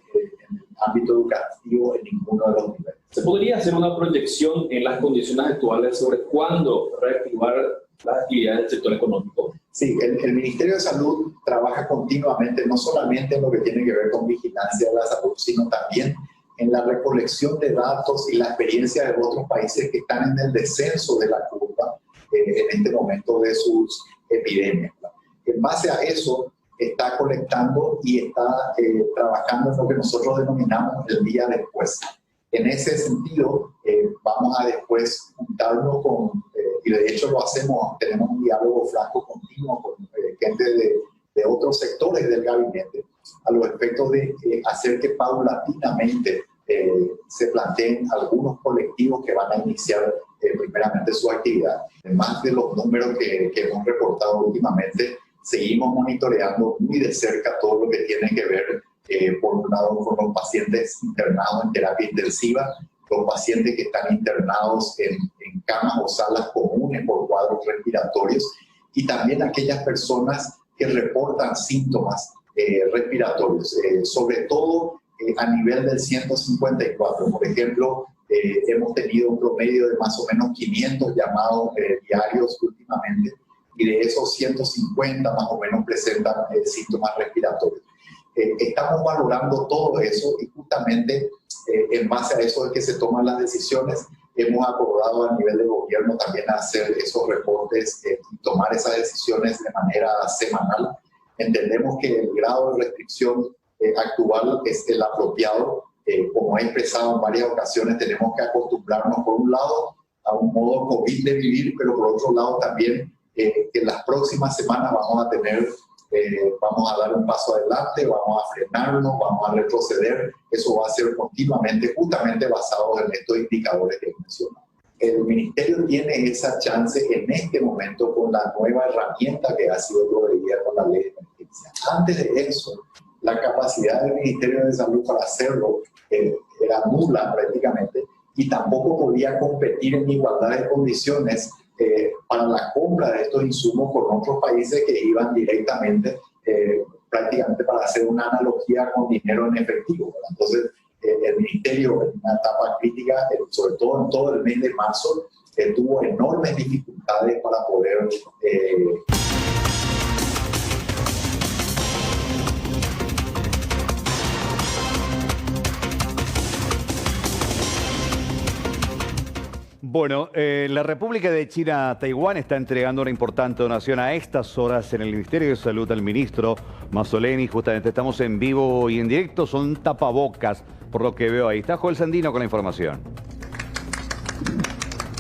el ámbito educativo en ninguno de los niveles. ¿Se podría hacer una proyección en las condiciones actuales sobre cuándo reactivar las actividades del sector económico? Sí, el Ministerio de Salud trabaja continuamente, no solamente en lo que tiene que ver con vigilancia de la salud, sino también en la recolección de datos y la experiencia de otros países que están en el descenso de la curva en este momento de sus epidemias. En base a eso, está colectando y está trabajando en lo que nosotros denominamos el día después. En ese sentido, vamos a después juntarnos con, y de hecho lo hacemos, tenemos un diálogo franco continuo con gente de otros sectores del gabinete, a los efectos de hacer que paulatinamente se planteen algunos colectivos que van a iniciar primeramente su actividad. Además de los números que hemos reportado últimamente, seguimos monitoreando muy de cerca todo lo que tiene que ver, por un lado, con los pacientes internados en terapia intensiva, los pacientes que están internados en camas o salas comunes por cuadros respiratorios y también aquellas personas que reportan síntomas respiratorios, sobre todo a nivel del 154. Por ejemplo, hemos tenido un promedio de más o menos 500 llamados diarios últimamente, y de esos 150 más o menos presentan síntomas respiratorios. Estamos valorando todo eso y justamente en base a eso es que se toman las decisiones. Hemos acordado a nivel de gobierno también hacer esos reportes y tomar esas decisiones de manera semanal. Entendemos que el grado de restricción actual es el apropiado. Como he expresado en varias ocasiones, tenemos que acostumbrarnos por un lado a un modo COVID de vivir, pero por otro lado también que en las próximas semanas vamos a dar un paso adelante, vamos a frenarnos, vamos a retroceder. Eso va a ser continuamente, justamente basado en estos indicadores que he mencionado. El Ministerio tiene esa chance en este momento con la nueva herramienta que ha sido proveída con la ley de emergencia. Antes de eso, la capacidad del Ministerio de Salud para hacerlo era nula prácticamente y tampoco podía competir en igualdad de condiciones para la compra de estos insumos con otros países que iban directamente, prácticamente para hacer una analogía con dinero en efectivo. Entonces, el Ministerio en una etapa crítica, sobre todo en todo el mes de marzo, tuvo enormes dificultades para poder... Bueno, la República de China, Taiwán, está entregando una importante donación a estas horas en el Ministerio de Salud al ministro Masoleni. Justamente estamos en vivo y en directo, son tapabocas, por lo que veo ahí. Está Joel Sandino con la información.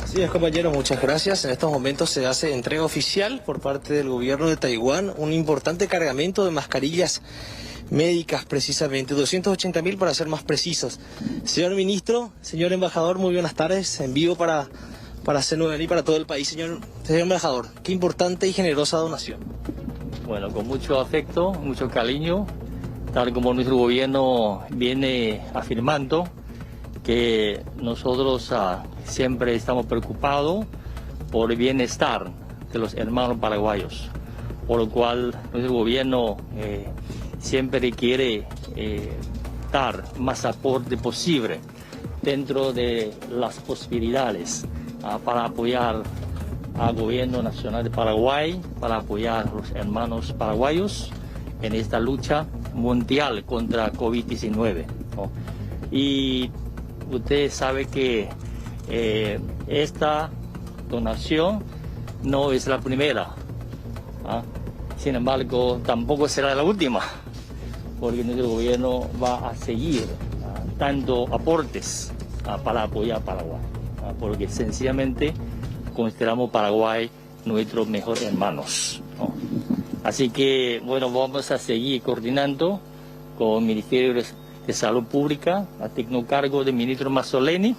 Así es, compañero, muchas gracias. En estos momentos se hace entrega oficial por parte del gobierno de Taiwán un importante cargamento de mascarillas médicas, precisamente 280.000 para ser más precisos. Señor ministro, señor embajador, muy buenas tardes, en vivo para CNUN y para todo el país. Señor embajador, qué importante y generosa donación. Bueno, con mucho afecto, mucho cariño, tal como nuestro gobierno viene afirmando que nosotros siempre estamos preocupados por el bienestar de los hermanos paraguayos, por lo cual nuestro gobierno siempre quiere dar más aporte posible dentro de las posibilidades para apoyar al gobierno nacional de Paraguay, para apoyar a los hermanos paraguayos en esta lucha mundial contra COVID-19, ¿no? Y usted sabe que esta donación no es la primera, sin embargo tampoco será la última, porque nuestro gobierno va a seguir dando aportes para apoyar a Paraguay, porque sencillamente consideramos Paraguay nuestros mejores hermanos, ¿no? Así que, bueno, vamos a seguir coordinando con el Ministerio de Salud Pública, a tecnocargo del ministro Masoleni,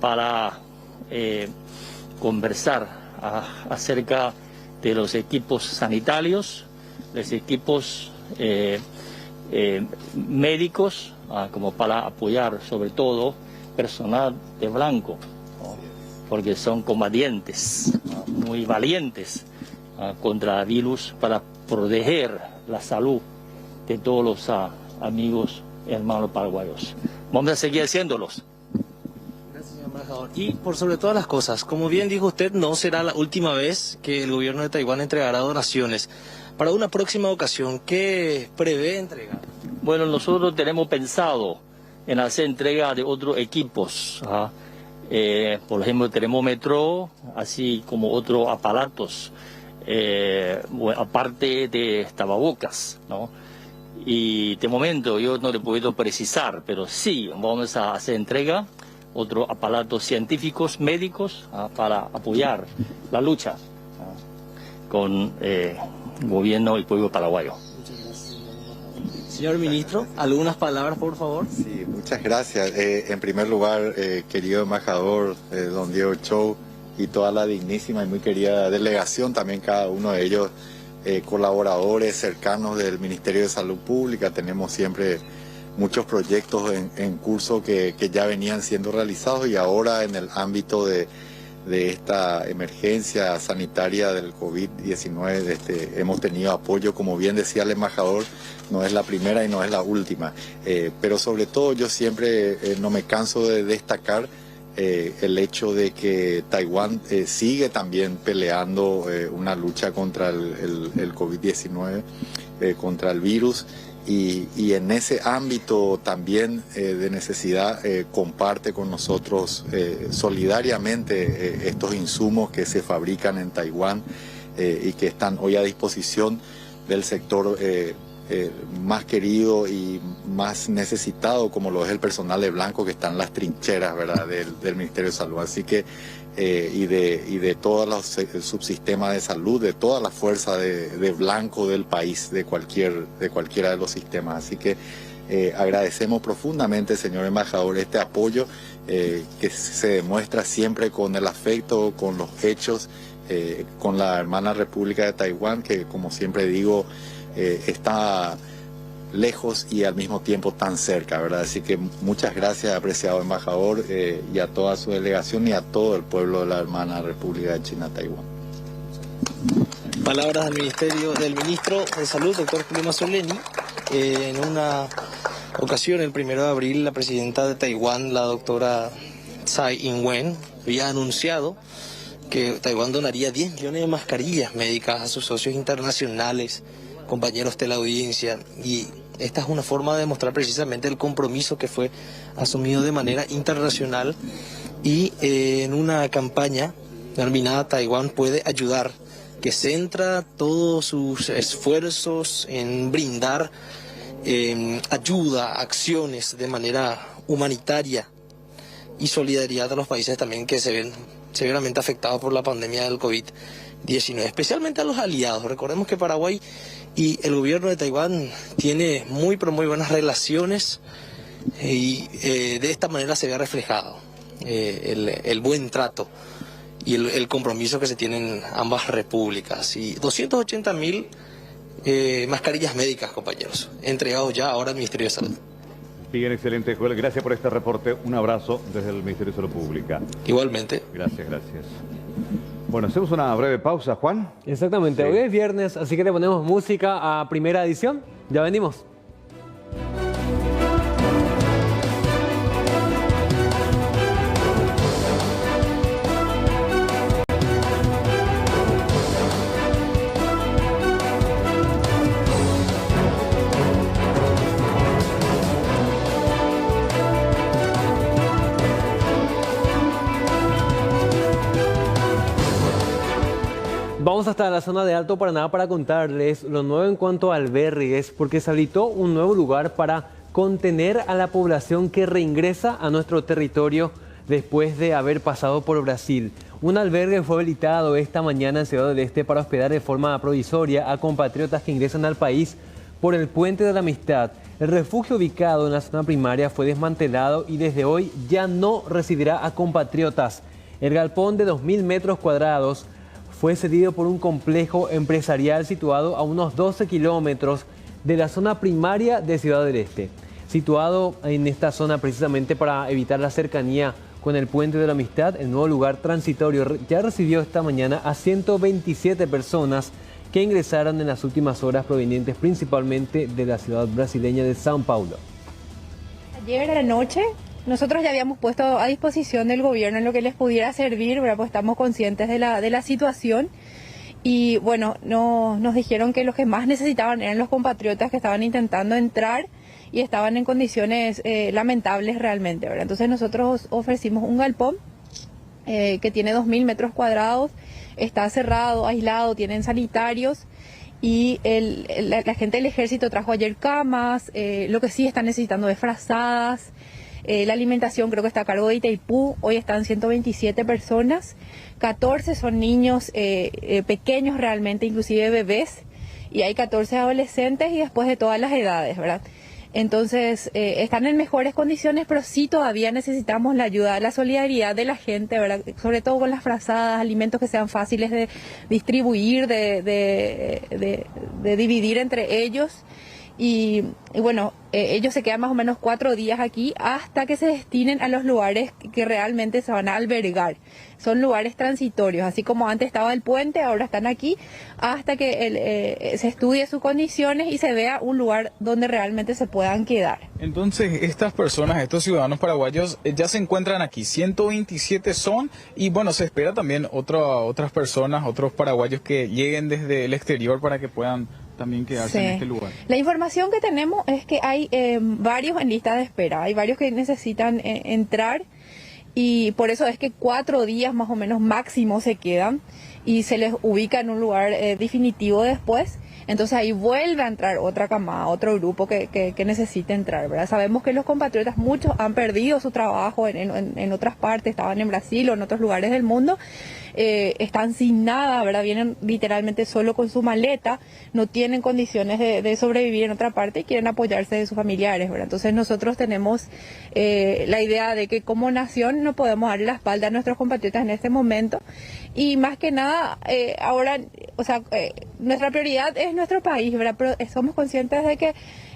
para conversar acerca de los equipos sanitarios, los equipos médicos, como para apoyar sobre todo personal de blanco, ¿no? Porque son combatientes, muy valientes contra el virus, para proteger la salud de todos los amigos hermanos paraguayos. Vamos a seguir haciéndolos. Gracias, señor embajador. Y por sobre todas las cosas, como bien dijo usted, no será la última vez que el gobierno de Taiwán entregará donaciones. Para una próxima ocasión, ¿qué prevé entregar? Bueno, nosotros tenemos pensado en hacer entrega de otros equipos, por ejemplo, termómetro, así como otros aparatos, aparte de tapabocas, ¿no? Y de momento yo no le puedo precisar, pero sí vamos a hacer entrega otros aparatos científicos, médicos, para apoyar la lucha con el gobierno y pueblo paraguayo. Señor ministro, algunas palabras, por favor. Sí, muchas gracias. En primer lugar, querido embajador don Diego Chou y toda la dignísima y muy querida delegación, también cada uno de ellos colaboradores cercanos del Ministerio de Salud Pública. Tenemos siempre muchos proyectos en curso que ya venían siendo realizados, y ahora en el ámbito de esta emergencia sanitaria del COVID-19 hemos tenido apoyo, como bien decía el embajador, no es la primera y no es la última, pero sobre todo yo siempre no me canso de destacar el hecho de que Taiwán sigue también peleando una lucha contra el COVID-19, contra el virus, y en ese ámbito también de necesidad comparte con nosotros solidariamente estos insumos que se fabrican en Taiwán y que están hoy a disposición del sector más querido y más necesitado, como lo es el personal de blanco que está en las trincheras, ¿verdad?, del Ministerio de Salud. Así que y de todos los subsistemas de salud, de toda la fuerza de blanco del país, de cualquiera de los sistemas. Así que agradecemos profundamente, señor embajador, este apoyo que se demuestra siempre con el afecto, con los hechos, con la hermana República de Taiwán, que, como siempre digo, está lejos y al mismo tiempo tan cerca, ¿verdad? Así que muchas gracias, apreciado embajador, y a toda su delegación y a todo el pueblo de la hermana República de China, Taiwán. Palabras del ministro de Salud, doctor Julio Masoleni. En una ocasión, el 1 de abril, la presidenta de Taiwán, la doctora Tsai Ing-wen, había anunciado que Taiwán donaría 10 millones de mascarillas médicas a sus socios internacionales, compañeros de la audiencia, y esta es una forma de demostrar precisamente el compromiso que fue asumido de manera internacional y en una campaña denominada Taiwán puede ayudar, que centra todos sus esfuerzos en brindar ayuda, acciones de manera humanitaria y solidaridad a los países también que se ven severamente afectados por la pandemia del COVID-19, especialmente a los aliados. Recordemos que Paraguay y el gobierno de Taiwán tiene muy buenas relaciones y de esta manera se ve reflejado el buen trato y el compromiso que se tienen ambas repúblicas. Y 280.000 mascarillas médicas, compañeros, entregados ya ahora al Ministerio de Salud. Bien, excelente, Joel. Gracias por este reporte. Un abrazo desde el Ministerio de Salud Pública. Igualmente. Gracias. Bueno, hacemos una breve pausa, Juan. Exactamente. Sí. Hoy es viernes, así que le ponemos música a primera edición. Ya venimos. Vamos hasta la zona de Alto Paraná para contarles lo nuevo en cuanto a albergues, porque se habilitó un nuevo lugar para contener a la población que reingresa a nuestro territorio después de haber pasado por Brasil. Un albergue fue habilitado esta mañana en Ciudad del Este para hospedar de forma provisoria a compatriotas que ingresan al país por el Puente de la Amistad. El refugio ubicado en la zona primaria fue desmantelado y desde hoy ya no recibirá a compatriotas. El galpón de 2.000 metros cuadrados fue cedido por un complejo empresarial situado a unos 12 kilómetros de la zona primaria de Ciudad del Este. Situado en esta zona precisamente para evitar la cercanía con el Puente de la Amistad, el nuevo lugar transitorio ya recibió esta mañana a 127 personas que ingresaron en las últimas horas provenientes principalmente de la ciudad brasileña de São Paulo. Ayer a la noche nosotros ya habíamos puesto a disposición del gobierno en lo que les pudiera servir, ¿verdad? Pues estamos conscientes de la situación y bueno, nos dijeron que los que más necesitaban eran los compatriotas que estaban intentando entrar y estaban en condiciones lamentables realmente, ¿verdad? Entonces nosotros ofrecimos un galpón que tiene 2.000 metros cuadrados, está cerrado, aislado, tienen sanitarios. Y la gente del ejército trajo ayer camas, lo que sí están necesitando es frazadas. La alimentación creo que está a cargo de Itaipú. Hoy están 127 personas, 14 son niños pequeños realmente, inclusive bebés, y hay 14 adolescentes y después de todas las edades, ¿verdad? Entonces están en mejores condiciones, pero sí todavía necesitamos la ayuda, la solidaridad de la gente, ¿verdad? Sobre todo con las frazadas, alimentos que sean fáciles de distribuir, de dividir entre ellos. Y bueno, ellos se quedan más o menos 4 días aquí hasta que se destinen a los lugares que realmente se van a albergar. Son lugares transitorios, así como antes estaba el puente, ahora están aquí hasta que se estudie sus condiciones y se vea un lugar donde realmente se puedan quedar. Entonces, estas personas, estos ciudadanos paraguayos, ya se encuentran aquí, 127 son, y bueno, se espera también otras personas, otros paraguayos que lleguen desde el exterior para que puedan también quedarse en este lugar. La información que tenemos es que hay varios en lista de espera, hay varios que necesitan entrar y por eso es que 4 días más o menos máximo se quedan y se les ubica en un lugar definitivo después. Entonces ahí vuelve a entrar otra camada, otro grupo que necesita entrar, ¿verdad? Sabemos que los compatriotas, muchos han perdido su trabajo en otras partes, estaban en Brasil o en otros lugares del mundo, están sin nada, ¿verdad? Vienen literalmente solo con su maleta, no tienen condiciones de sobrevivir en otra parte y quieren apoyarse de sus familiares, ¿verdad? Entonces nosotros tenemos la idea de que como nación no podemos darle la espalda a nuestros compatriotas en este momento y más que nada ahora, o sea, nuestra prioridad es nuestro país, ¿verdad? Pero somos conscientes de que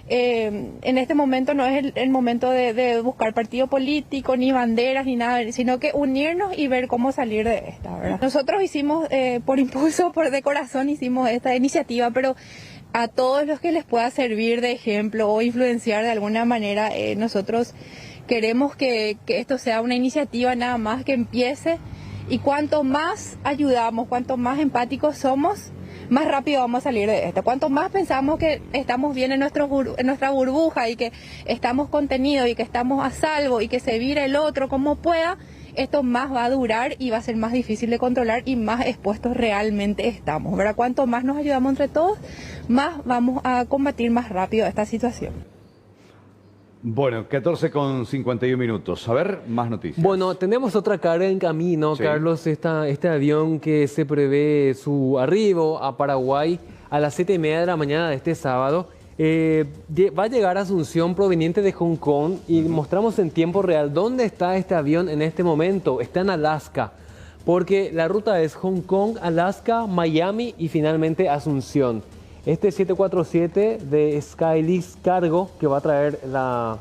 en este momento no es el momento de buscar partido político, ni banderas, ni nada, sino que unirnos y ver cómo salir de esta, ¿verdad? Nosotros hicimos, por impulso, de corazón, hicimos esta iniciativa, pero a todos los que les pueda servir de ejemplo o influenciar de alguna manera, nosotros queremos que esto sea una iniciativa nada más que empiece y cuanto más ayudamos, cuanto más empáticos somos, más rápido vamos a salir de esto. Cuanto más pensamos que estamos bien en nuestra burbuja y que estamos contenidos y que estamos a salvo y que se vire el otro como pueda, esto más va a durar y va a ser más difícil de controlar y más expuestos realmente estamos, ¿verdad? Cuanto más nos ayudamos entre todos, más vamos a combatir más rápido esta situación. Bueno, 14:51 minutos. A ver, más noticias. Bueno, tenemos otra carga en camino, sí. Carlos, este avión que se prevé su arribo a Paraguay a las 7:30 de la mañana de este sábado. Va a llegar a Asunción proveniente de Hong Kong y mostramos en tiempo real dónde está este avión en este momento. Está en Alaska, porque la ruta es Hong Kong, Alaska, Miami y finalmente Asunción. Este 747 de Skylix Cargo, que va a traer la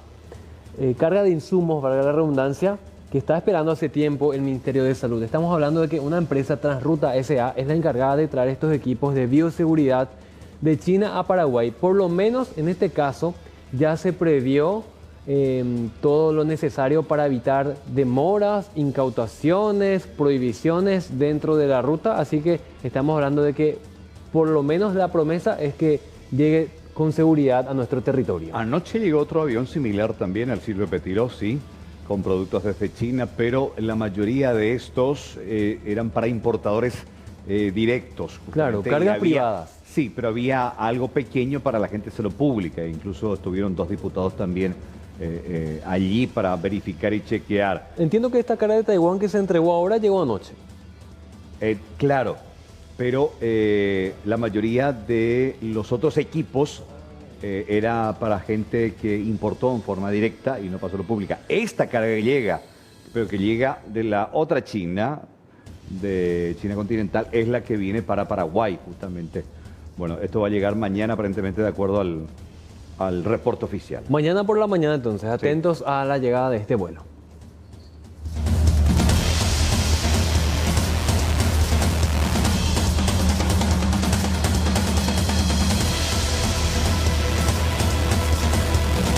carga de insumos, valga la redundancia, que está esperando hace tiempo el Ministerio de Salud. Estamos hablando de que una empresa, Transruta S.A., es la encargada de traer estos equipos de bioseguridad de China a Paraguay. Por lo menos en este caso ya se previó todo lo necesario para evitar demoras, incautaciones, prohibiciones dentro de la ruta, así que estamos hablando de que por lo menos la promesa es que llegue con seguridad a nuestro territorio. Anoche llegó otro avión similar también al Silvio Pettiró, sí, con productos desde China, pero la mayoría de estos eran para importadores directos. Claro, cargas privadas. Sí, pero había algo pequeño para la gente hacerlo pública. Incluso estuvieron 2 diputados también allí para verificar y chequear. Entiendo que esta carga de Taiwán que se entregó ahora llegó anoche. Claro, pero la mayoría de los otros equipos era para gente que importó en forma directa y no pasó a lo pública. Esta carga que llega, pero que llega de la otra China, de China continental, es la que viene para Paraguay justamente. Bueno, esto va a llegar mañana aparentemente de acuerdo al reporte oficial. Mañana por la mañana entonces, atentos a la llegada de este vuelo.